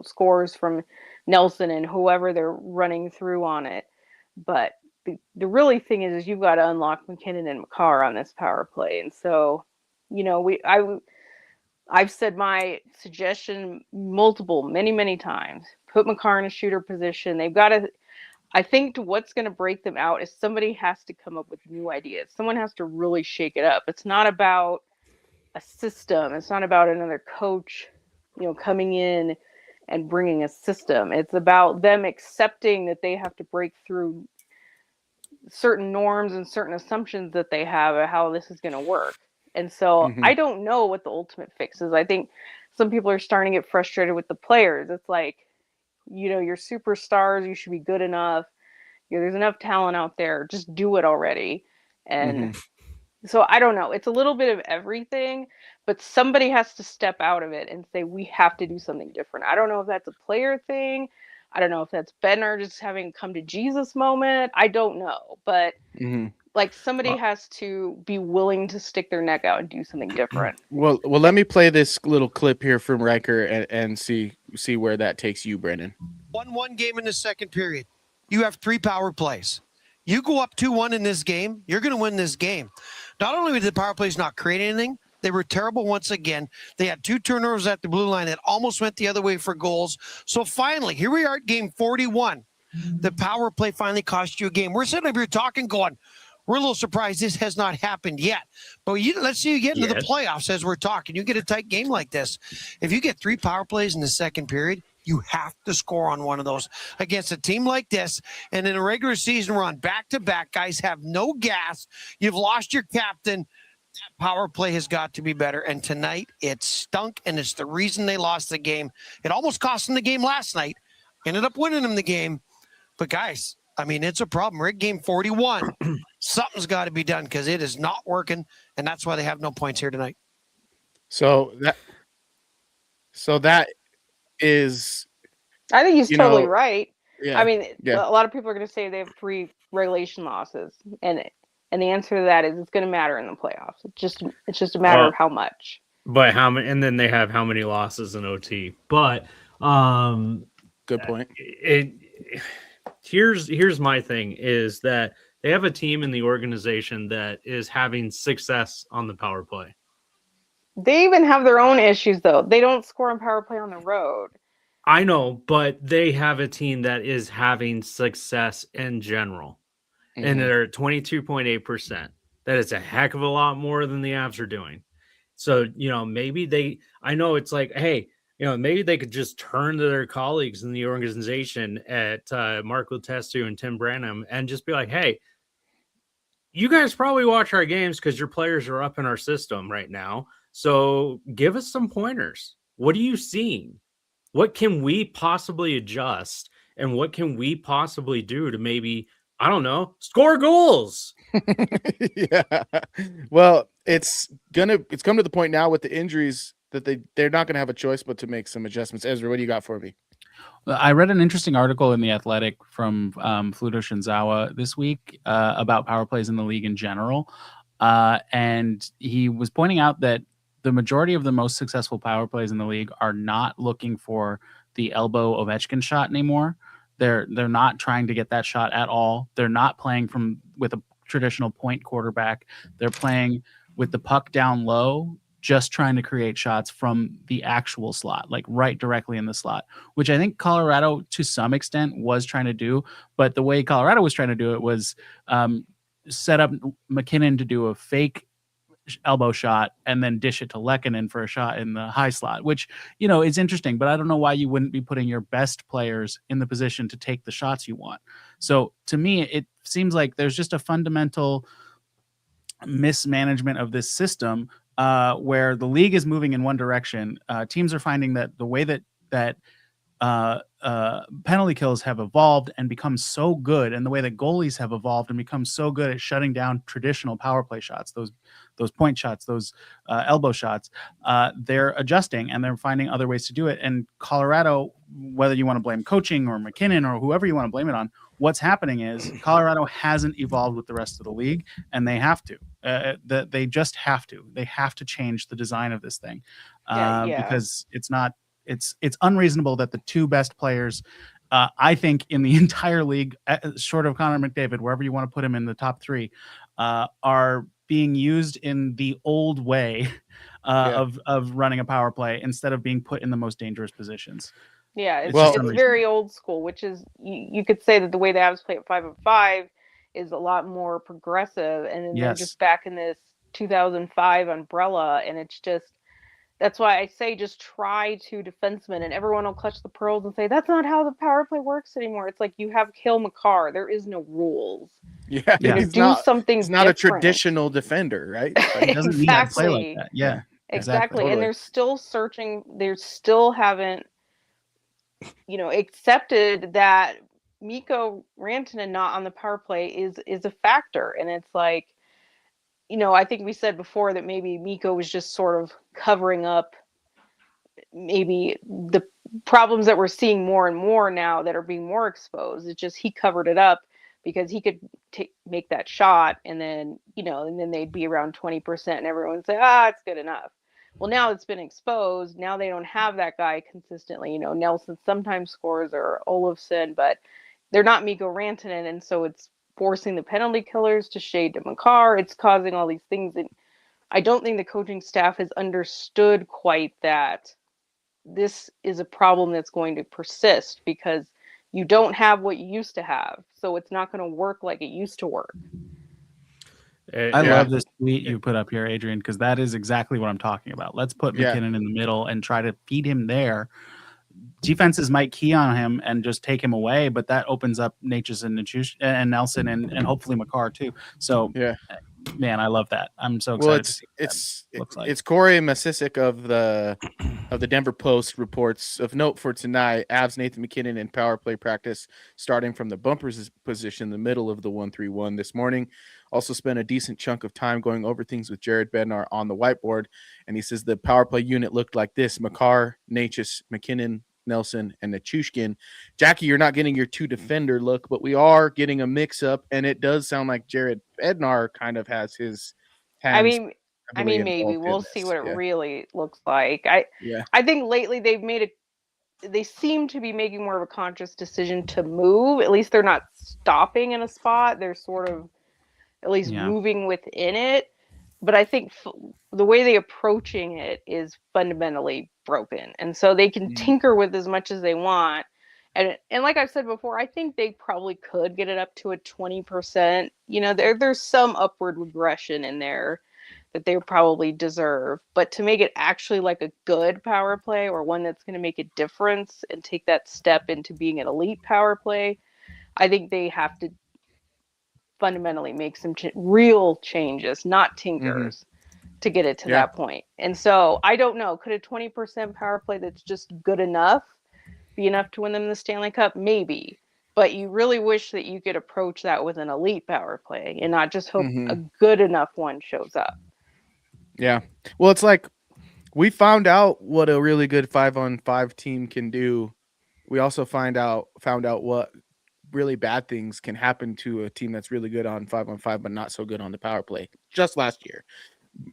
scores from Nelson and whoever they're running through on it. But the really thing is you've got to unlock McKinnon and Makar on this power play. And so, I've said my suggestion many times. Put Makar in a shooter position. They've got to, I think what's going to break them out is somebody has to come up with new ideas. Someone has to really shake it up. It's not about a system. It's not about another coach, coming in and bringing a system. It's about them accepting that they have to break through certain norms and certain assumptions that they have of how this is going to work. And so I don't know what the ultimate fix is. I think some people are starting to get frustrated with the players. It's like, you're superstars. You should be good enough. There's enough talent out there. Just do it already. And so I don't know. It's a little bit of everything, but somebody has to step out of it and say, we have to do something different. I don't know if that's a player thing. I don't know if that's Bednar just having come to Jesus moment. I don't know. But like somebody has to be willing to stick their neck out and do something different. Well, let me play this little clip here from Riker and see where that takes you, Brendan. 1-1 game in the second period. You have 3 power plays. You go up 2-1 in this game, you're going to win this game. Not only did the power plays not create anything, they were terrible once again. They had 2 turnovers at the blue line that almost went the other way for goals. So finally, here we are at game 41. The power play finally cost you a game. We're sitting up here talking, going, we're a little surprised this has not happened yet. But let's see you get into the playoffs as we're talking. You get a tight game like this. If you get 3 power plays in the second period, you have to score on one of those against a team like this. And in a regular season run, back-to-back, guys have no gas. You've lost your captain. That power play has got to be better. And tonight, it stunk, and it's the reason they lost the game. It almost cost them the game last night. Ended up winning them the game. But, guys, I mean, it's a problem. We're at game 41. Something's got to be done because it is not working, and that's why they have no points here tonight. So that is, I think he's totally right. Yeah. I mean, a lot of people are going to say they have 3 regulation losses, and the answer to that is it's going to matter in the playoffs. It's just a matter of how much. But how many? And then they have how many losses in OT? But good point. Here's my thing is that they have a team in the organization that is having success on the power play. They even have their own issues, though. They don't score on power play on the road. I know, but they have a team that is having success in general. And they're at 22.8%. That is a heck of a lot more than the Avs are doing. So, maybe I know it's like, hey, maybe they could just turn to their colleagues in the organization at Mark Letestu and Tim Branham and just be like, hey, you guys probably watch our games because your players are up in our system right now. So give us some pointers. What are you seeing? What can we possibly adjust? And what can we possibly do to maybe, I don't know, score goals? Yeah. Well, it's come to the point now with the injuries that they're not going to have a choice but to make some adjustments. Ezra, what do you got for me? I read an interesting article in The Athletic from Fluto Shinzawa this week about power plays in the league in general. And he was pointing out that the majority of the most successful power plays in the league are not looking for the elbow Ovechkin shot anymore. They're not trying to get that shot at all. They're not playing with a traditional point quarterback. They're playing with the puck down low, just trying to create shots from the actual slot, like right directly in the slot, which I think Colorado to some extent was trying to do. But the way Colorado was trying to do it was set up McKinnon to do a fake elbow shot and then dish it to Lehkonen for a shot in the high slot, which, is interesting, but I don't know why you wouldn't be putting your best players in the position to take the shots you want. So to me, it seems like there's just a fundamental mismanagement of this system where the league is moving in one direction. Teams are finding that the way that penalty kills have evolved and become so good, and the way that goalies have evolved and become so good at shutting down traditional power play shots, those point shots, those elbow shots, they're adjusting and they're finding other ways to do it. And Colorado, whether you want to blame coaching or McKinnon or whoever you want to blame it on, what's happening is Colorado hasn't evolved with the rest of the league, and they have to. They just have to. They have to change the design of this thing because it's not. It's unreasonable that the 2 best players, I think, in the entire league, short of Connor McDavid, wherever you want to put him in the top 3, are being used in the old way of running a power play instead of being put in the most dangerous positions. Yeah, it's very old school, which is you could say that the way the Avs play at 5-on-5 is a lot more progressive, and then they're just back in this 2005 umbrella, and it's just. That's why I say just try 2 defensemen, and everyone will clutch the pearls and say, that's not how the power play works anymore. It's like you have Cale Makar. There is no rules. Yeah. He's not a traditional defender, right? He doesn't need to play like that. Yeah. Exactly. Totally. And they're still searching. They still haven't, accepted that Mikko Rantanen not on the power play is a factor. And it's like, I think we said before that maybe Mikko was just sort of covering up maybe the problems that we're seeing more and more now that are being more exposed. It's just he covered it up because he could make that shot, and then, and then they'd be around 20% and everyone would say, it's good enough. Well, now it's been exposed. Now they don't have that guy consistently. Nelson sometimes scores or Olofsson, but they're not Mikko Rantanen, and so it's forcing the penalty killers to shade to Makar. It's causing all these things. And I don't think the coaching staff has understood quite that this is a problem that's going to persist because you don't have what you used to have. So it's not going to work like it used to work. I love this tweet you put up here, Adrian, because that is exactly what I'm talking about. Let's put McKinnon in the middle and try to feed him there. Defenses might key on him and just take him away, but that opens up Natchez and Nelson and hopefully Makar too. So Man, I love that. I'm so excited. Well, to see what that looks like. it's Corey Masisic of the Denver Post reports of note for tonight. Avs Nathan McKinnon in power play practice, starting from the bumpers position, the middle of the 1-3-1 this morning. Also spent a decent chunk of time going over things with Jared Bednar on the whiteboard, and he says the power play unit looked like this: Makar, Natchez, McKinnon, Nelson, and Nichushkin. Jackie, you're not getting your two defender look, but we are getting a mix up, and it does sound like Jared Bednar kind of has his hands. I mean, maybe we'll see what it really looks like. I think lately they seem to be making more of a conscious decision to move. At least they're not stopping in a spot. They're sort of at least moving within it. But I think the way they're approaching it is fundamentally broken. And so they can tinker with as much as they want. And like I've said before, I think they probably could get it up to a 20%. You know, there's some upward regression in there that they probably deserve. But to make it actually like a good power play, or one that's going to make a difference and take that step into being an elite power play, I think they have to fundamentally make some real changes, not tinkers, to get it to that point. And so I don't know, could a 20% power play that's just good enough be enough to win them the Stanley Cup? Maybe, but you really wish that you could approach that with an elite power play and not just hope a good enough one shows up. Yeah, well, it's like we found out what a really good 5-on-5 team can do. We also found out what really bad things can happen to a team that's really good on 5-on-5 but not so good on the power play. Just last year,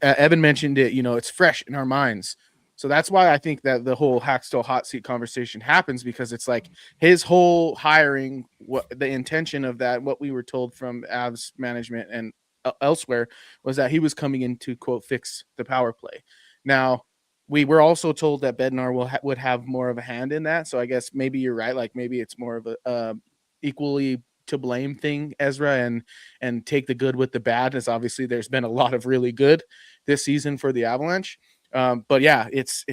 Evan mentioned it. You know, it's fresh in our minds, so that's why I think that the whole Hackstall hot seat conversation happens, because it's like his whole hiring, what the intention of that, what we were told from Avs management and elsewhere, was that he was coming in to, quote, fix the power play. Now, we were also told that Bednar would have more of a hand in that, so I guess maybe you're right. Like maybe it's more of a equally to blame thing, Ezra, and take the good with the bad, as obviously there's been a lot of really good this season for the Avalanche. But yeah, it's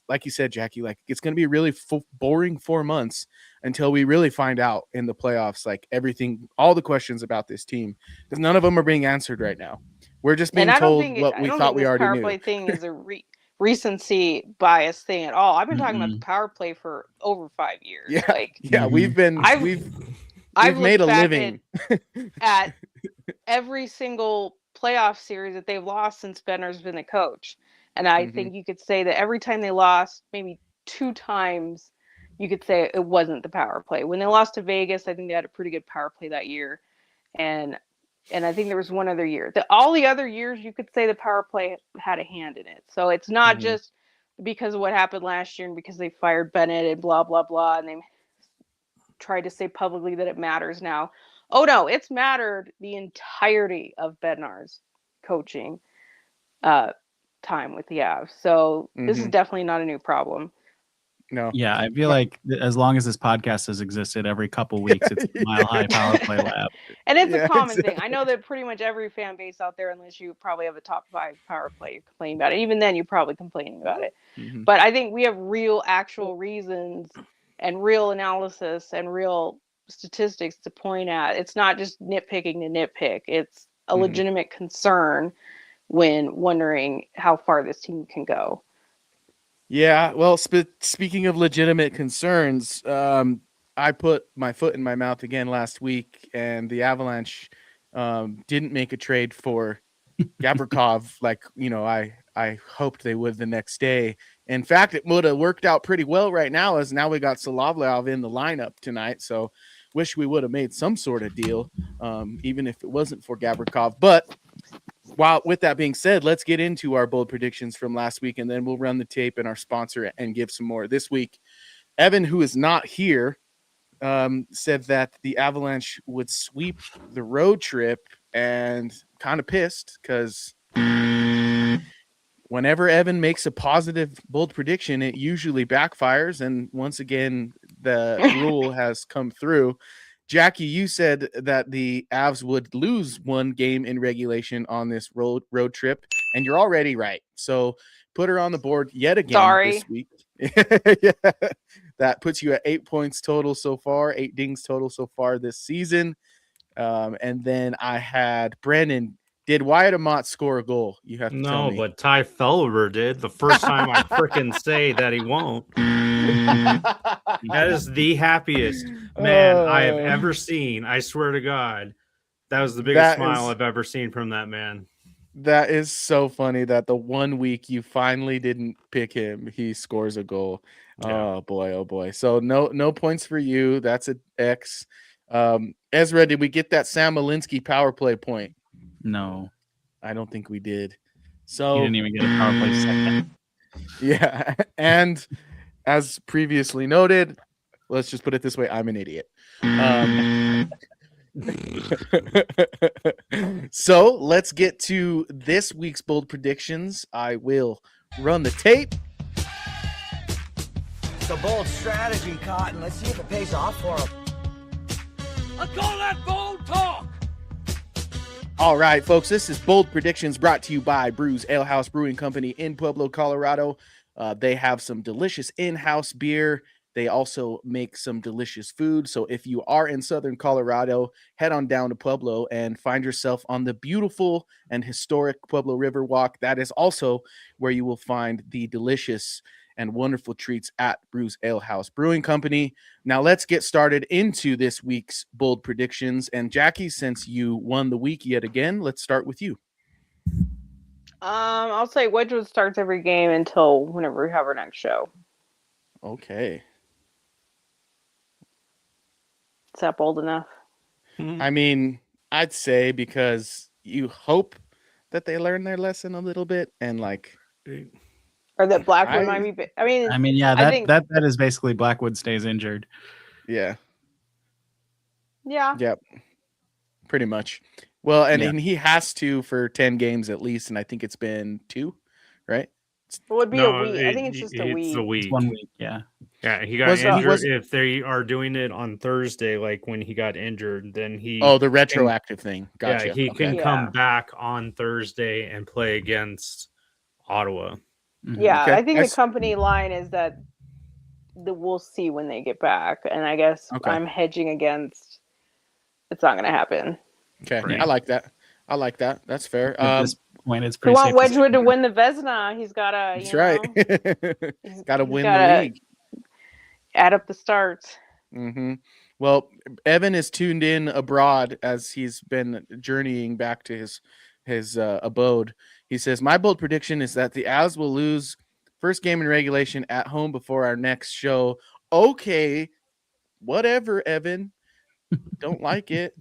like you said, Jackie, like it's going to be really boring 4 months until we really find out in the playoffs, like everything, all the questions about this team, because none of them are being answered right now. We're just being told what we thought we already knew. The power play thing is a recency bias thing at all. I've been talking about the power play for over 5 years. Yeah, we've made a living at every single playoff series that they've lost since Bednar's been the coach. And I think you could say that every time they lost, maybe 2 times, you could say it wasn't the power play. When they lost to Vegas, I think they had a pretty good power play that year. And I think there was one other year. All the other years, you could say the power play had a hand in it. So it's not just because of what happened last year and because they fired Bennett and blah, blah, blah, and they tried to say publicly that it matters now. Oh, no, it's mattered the entirety of Bednar's coaching time with the Avs. So this is definitely not a new problem. No. Yeah, I feel like as long as this podcast has existed, every couple weeks it's Mile High Power Play Lab. And it's a common thing. I know that pretty much every fan base out there, unless you probably have a top 5 power play, you're complaining about it. Even then, you're probably complaining about it. But I think we have real, actual reasons and real analysis and real statistics to point at. It's not just nitpicking to nitpick. It's a legitimate concern when wondering how far this team can go. Yeah, well, speaking of legitimate concerns, I put my foot in my mouth again last week, and the Avalanche didn't make a trade for Gavrikov like, you know, I hoped they would the next day. In fact, it would have worked out pretty well right now, as now we got Solovlev in the lineup tonight. So wish we would have made some sort of deal, even if it wasn't for Gavrikov. But with that being said, let's get into our bold predictions from last week, and then we'll run the tape and our sponsor and give some more. This week, Evan, who is not here, said that the Avalanche would sweep the road trip, and kind of pissed because whenever Evan makes a positive bold prediction, it usually backfires. And once again, the rule has come through. Jackie, you said that the Avs would lose 1 game in regulation on this road trip, and you're already right. So put her on the board yet again this week. Yeah. That puts you at 8 points total so far, 8 dings total so far this season. And then I had Brandon Did Wyatt Amott score a goal? You have to tell No, me. but Ty Felber did the first time I freaking say that he won't. That is the happiest man I have ever seen. I swear to God. That was the biggest smile I've ever seen from that man. That is so funny that the 1 week you finally didn't pick him, he scores a goal. Yeah. Oh boy. So no points for you. That's an X. Ezra, did we get that Sam Alinsky power play point? No. I don't think we did. He So didn't even get a power play second. yeah, and as previously noted, let's just put it this way, I'm an idiot. So let's get to this week's bold predictions. I will run the tape. It's a bold strategy, Cotton. Let's see if it pays off for him. I call that bold talk. All right, folks, this is Bold Predictions brought to you by Brews Ale House Brewing Company in Pueblo, Colorado. They have some delicious in-house beer. They also make some delicious food. So if you are in Southern Colorado, head on down to Pueblo and find yourself on the beautiful and historic Pueblo River Walk. That is also where you will find the delicious and wonderful treats at Brews Ale House Brewing Company. Now let's get started into this week's bold predictions. And Jackie, since you won the week yet again, let's start with you. I'll say Wedgwood starts every game until whenever we have our next show. Okay. Is that bold enough? I mean, I'd say because you hope that they learn their lesson a little bit and like... Or that Blackwood might be. I mean, yeah, that is basically Blackwood stays injured. Yeah. Yeah. Yep. Pretty much. Well, and he has to for 10 games at least, and I think it's been 2, right? It would be a week. I think it's just a week. It's a week. It's 1 week, yeah. Yeah, he got injured. If they are doing it on Thursday, like when he got injured, then he... Oh, the retroactive thing. Gotcha. Yeah, he can come back on Thursday and play against Ottawa. Yeah, okay. I think the company line is that we'll see when they get back. And I guess I'm hedging against it's not going to happen. Okay, right. I like that. That's fair. At this point, it's pretty safe. We want Wedgwood to win the Vezina. He's got to. That's right. He's got to win the league. Add up the starts. Mm-hmm. Well, Evan is tuned in abroad as he's been journeying back to his abode. He says, my bold prediction is that the Avs will lose first game in regulation at home before our next show. Okay, whatever, Evan. Don't like it.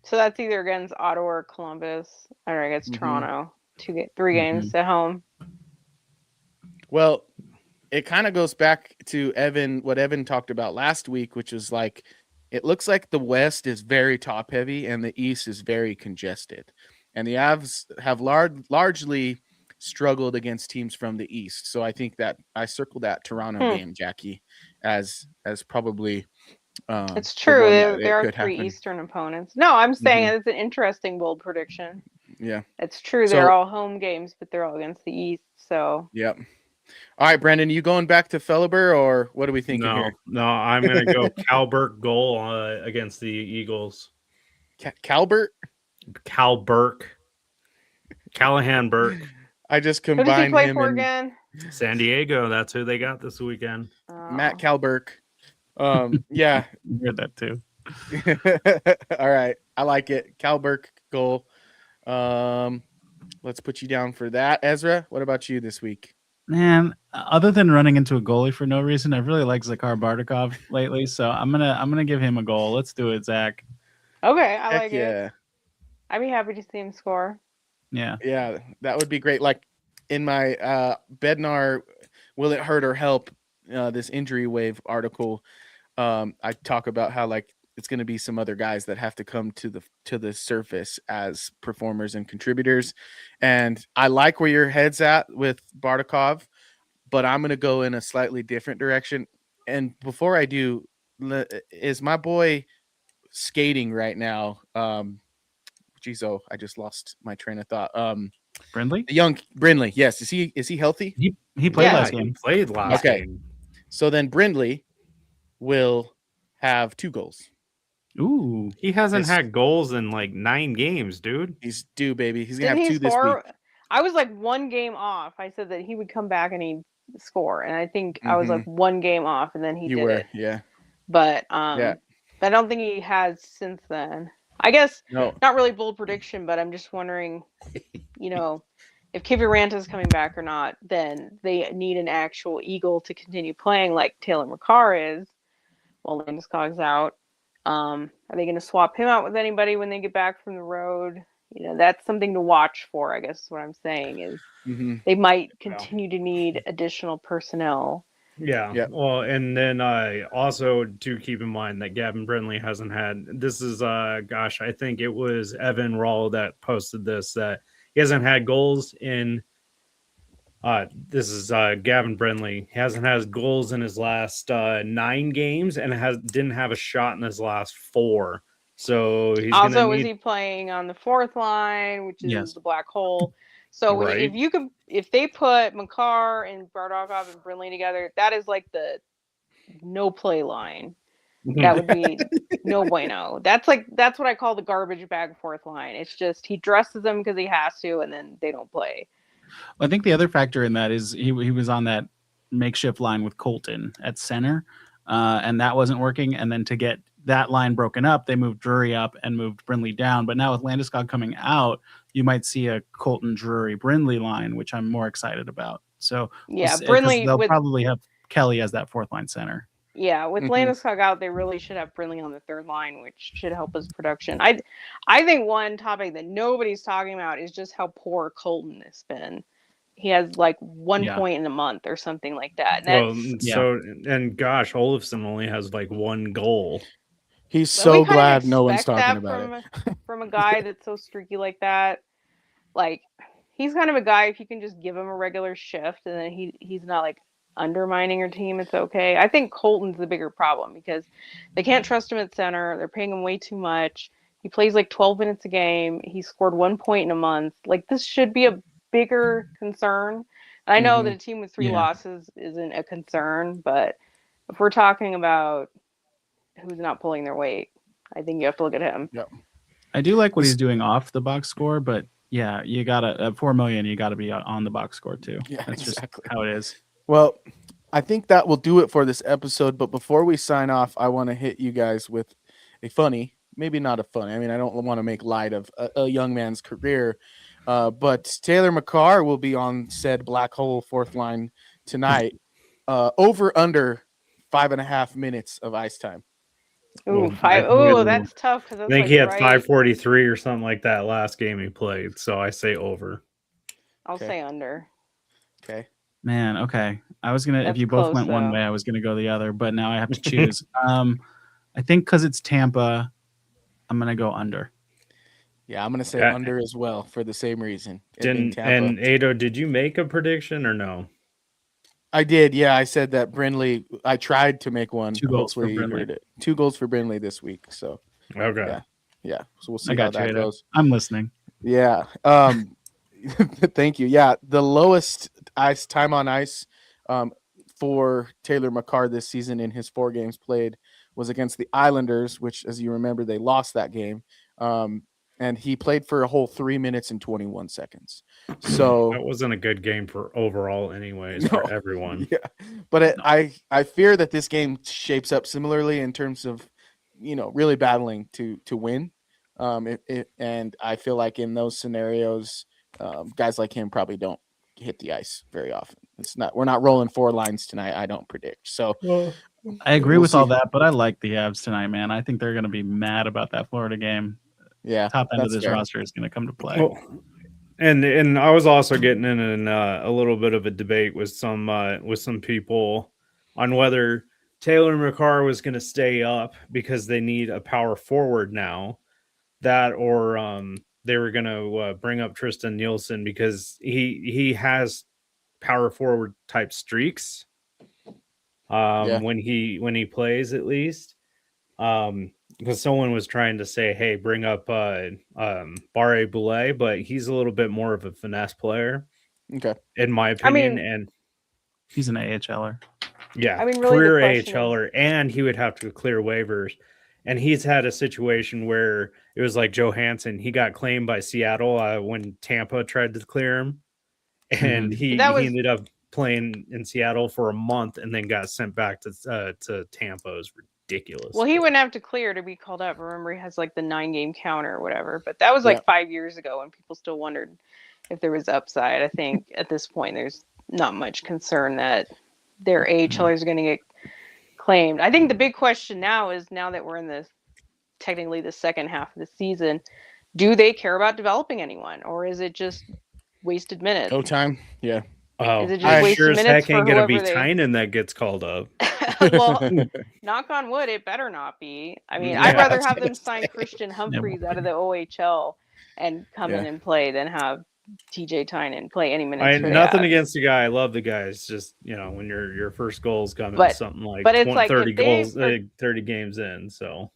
So that's either against Ottawa or Columbus, or against Toronto. 3 games at home. Well, it kind of goes back to what Evan talked about last week, which is like, it looks like the West is very top heavy and the East is very congested. And the Avs have largely struggled against teams from the East. So I think that I circled that Toronto game, Jackie, as probably... it's true. There are 3 Eastern opponents. No, I'm saying it's an interesting bold prediction. Yeah. It's true. They're all home games, but they're all against the East. So. Yep. All right, Brendan, you going back to Felber or what are we thinking here? No, I'm going to go Calbert goal against the Eagles. Calbert? Callahan Burke. I just combined who does he play him for again? San Diego. That's who they got this weekend. Matt Calberk. Yeah. I heard that too. All right. I like it. Calberk goal. Let's put you down for that. Ezra, what about you this week? Man, other than running into a goalie for no reason, I've really liked Zakhar Bardakov lately, so I'm gonna give him a goal. Let's do it, Zach. Okay, I like it. I'd be happy to see him score. Yeah, that would be great. Like in my Bednar, will it hurt or help? This injury wave article, I talk about how like it's going to be some other guys that have to come to the surface as performers and contributors. And I like where your head's at with Bardakov, but I'm going to go in a slightly different direction. And before I do, is my boy skating right now? I just lost my train of thought. Brindley? The young Brindley. Yes. Is he healthy? He played last game. He played last game. So then Brindley will have 2 goals. Ooh, He hasn't had goals in like 9 games, dude. He's due, baby. He's gonna Didn't have he 2 this week. score? I was like 1 game off. I said that he would come back and he'd score, and I think I was like 1 game off, and then he did it. Yeah. But Yeah. I don't think he has since then. I guess No. not really bold prediction, but I'm just wondering, if Kiviranta is coming back or not. Then they need an actual Eagle to continue playing like Taylor McCarr is, while Landeskog's out. Are they going to swap him out with anybody when they get back from the road? That's something to watch for, I guess is what I'm saying is they might continue to need additional personnel. Yeah. Yep. Well, and then also do keep in mind that Gavin Brindley hasn't had, this is, I think it was Evan Rawl that posted this, that he hasn't had goals in, this is Gavin Brindley. He hasn't had goals in his last 9 games and didn't have a shot in his last 4. So he's also, is he playing on the 4th line, which is the black hole? So if they put Makar and Bardakov and Brindley together, that is like the no play line. That would be no bueno. That's what I call the garbage bag 4th line. It's just he dresses them because he has to, and then they don't play. I think the other factor in that is he was on that makeshift line with Colton at center, and that wasn't working. And then to get that line broken up, they moved Drury up and moved Brindley down. But now with Landeskog coming out, you might see a Colton Drury Brindley line, which I'm more excited about. So Brindley, they'll probably have Kelly as that 4th line center. Yeah, with Landeskog out, they really should have Brindley on the 3rd line, which should help his production. I think one topic that nobody's talking about is just how poor Colton has been. He has like 1 point in a month or something like that. And gosh, Olofsson only has like 1 goal. He's so glad no one's talking about it. From a guy that's so streaky like that, like he's kind of a guy, if you can just give him a regular shift and then he's not like undermining your team, it's okay. I think Colton's the bigger problem because they can't trust him at center. They're paying him way too much. He plays like 12 minutes a game. He scored 1 point in a month. Like this should be a bigger concern. And I know that a team with 3 losses isn't a concern, but if we're talking about who's not pulling their weight, I think you have to look at him. Yep. I do like what he's doing off the box score, but yeah, you gotta at $4 million, you gotta be on the box score too. Yeah, that's exactly just how it is. Well, I think that will do it for this episode. But before we sign off, I want to hit you guys with a funny, maybe not a funny. I mean, I don't want to make light of a young man's career, but Taylor McCarr will be on said black hole 4th line tonight. Over under 5.5 minutes of ice time. Ooh, that's tough. I think he had 543 or something like that last game he played. So I say over. I'll say under. Okay. Man, okay. I was gonna, if you both went one way, I was gonna go the other, but now I have to choose. I think because it's Tampa, I'm gonna go under. Yeah, I'm gonna say under as well for the same reason. And Ado, did you make a prediction or no? I did. Yeah, I said that Brindley. I tried to make one. 2 goals for Brindley. 2 goals for Brindley this week. So okay, yeah. So we'll see how that goes. I'm listening. Yeah. Thank you. Yeah, the lowest time on ice for Taylor McCarr this season in his 4 games played was against the Islanders, which, as you remember, they lost that game. And he played for a whole 3 minutes and 21 seconds. So that wasn't a good game for overall, anyways, for everyone. Yeah, but I fear that this game shapes up similarly in terms of, really battling to win. And I feel like in those scenarios, guys like him probably don't hit the ice very often. We're not rolling 4 lines tonight. I don't predict. So I agree with all that, but I like the Avs tonight, man. I think they're going to be mad about that Florida game. Yeah, top end of this roster is going to come to play. Well, and I was also getting in a little bit of a debate with some people on whether Taylor McCarr was going to stay up because they need a power forward now, that or they were going to bring up Tristan Nielsen because he has power forward type streaks when he plays, at least. Because someone was trying to say, hey, bring up Barre Boulet, but he's a little bit more of a finesse player. Okay. In my opinion. And he's an AHLer. Yeah. I mean, really career AHLer, and he would have to clear waivers. And he's had a situation where it was like Johansson. He got claimed by Seattle when Tampa tried to clear him, and he ended up playing in Seattle for a month and then got sent back to Tampa. It was ridiculous. Well, he wouldn't have to clear to be called up. Remember, he has like the 9-game counter or whatever. But that was like 5 years ago, and people still wondered if there was upside. I think at this point, there's not much concern that their AHLers are going to get claimed. I think the big question now is, now that we're in technically the second half of the season, do they care about developing anyone, or is it just wasted minutes? No time. Yeah. Oh, is it just I wasted sure as minutes heck ain't for gonna be whoever Tynan that gets called up. Well, knock on wood, it better not be. I mean, I'd rather have them sign Christian Humphreys out of the OHL and come in and play than have TJ Tynan play any minutes. Nothing against the guy. I love the guy. It's just, when your first goals come in something like 30 goals, 30 games in. So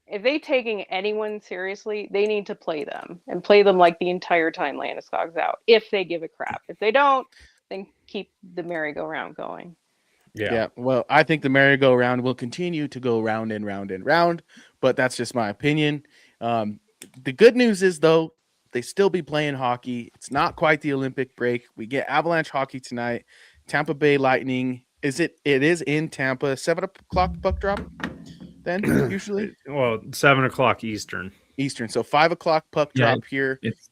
if they taking anyone seriously, they need to play them and play them like the entire time Landeskog's out. If they give a crap, if they don't, then keep the merry-go-round going. Yeah. Well, I think the merry-go-round will continue to go round and round and round, but that's just my opinion. The good news is, though, they still be playing hockey. It's not quite the Olympic break. We get Avalanche hockey tonight. Tampa Bay Lightning. It is in Tampa. 7 o'clock puck drop then, usually? Well, 7 o'clock Eastern. So 5 o'clock puck drop here. It's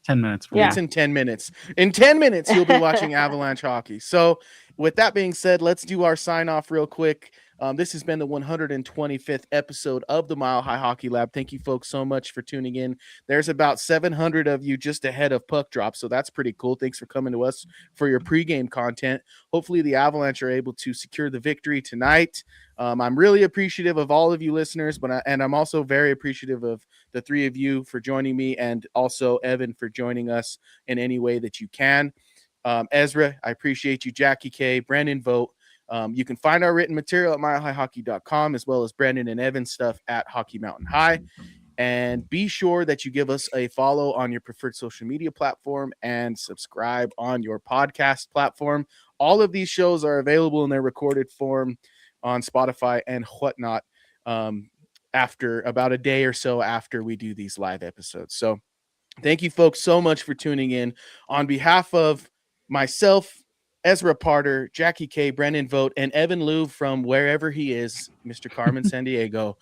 10 minutes. It's in 10 minutes. In 10 minutes, you'll be watching Avalanche hockey. So with that being said, let's do our sign off real quick. This has been the 125th episode of the Mile High Hockey Lab. Thank you folks so much for tuning in. There's about 700 of you just ahead of puck drop, so that's pretty cool. Thanks for coming to us for your pregame content. Hopefully the Avalanche are able to secure the victory tonight. I'm really appreciative of all of you listeners, and I'm also very appreciative of the three of you for joining me, and also Evan for joining us in any way that you can. Ezra, I appreciate you. Jackie K, Brandon Vogt. You can find our written material at milehighhockey.com, as well as Brandon and Evan's stuff at Hockey Mountain High. And be sure that you give us a follow on your preferred social media platform and subscribe on your podcast platform. All of these shows are available in their recorded form on Spotify and whatnot after about a day or so after we do these live episodes. So thank you folks so much for tuning in. On behalf of myself, Ezra Parter, Jackie K, Brendan Vogt, and Evan Lou from wherever he is, Mr. Carmen San Diego.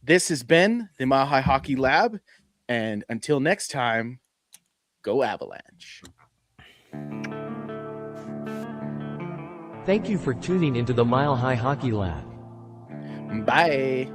This has been the Mile High Hockey Lab, and until next time, go Avalanche. Thank you for tuning into the Mile High Hockey Lab. Bye.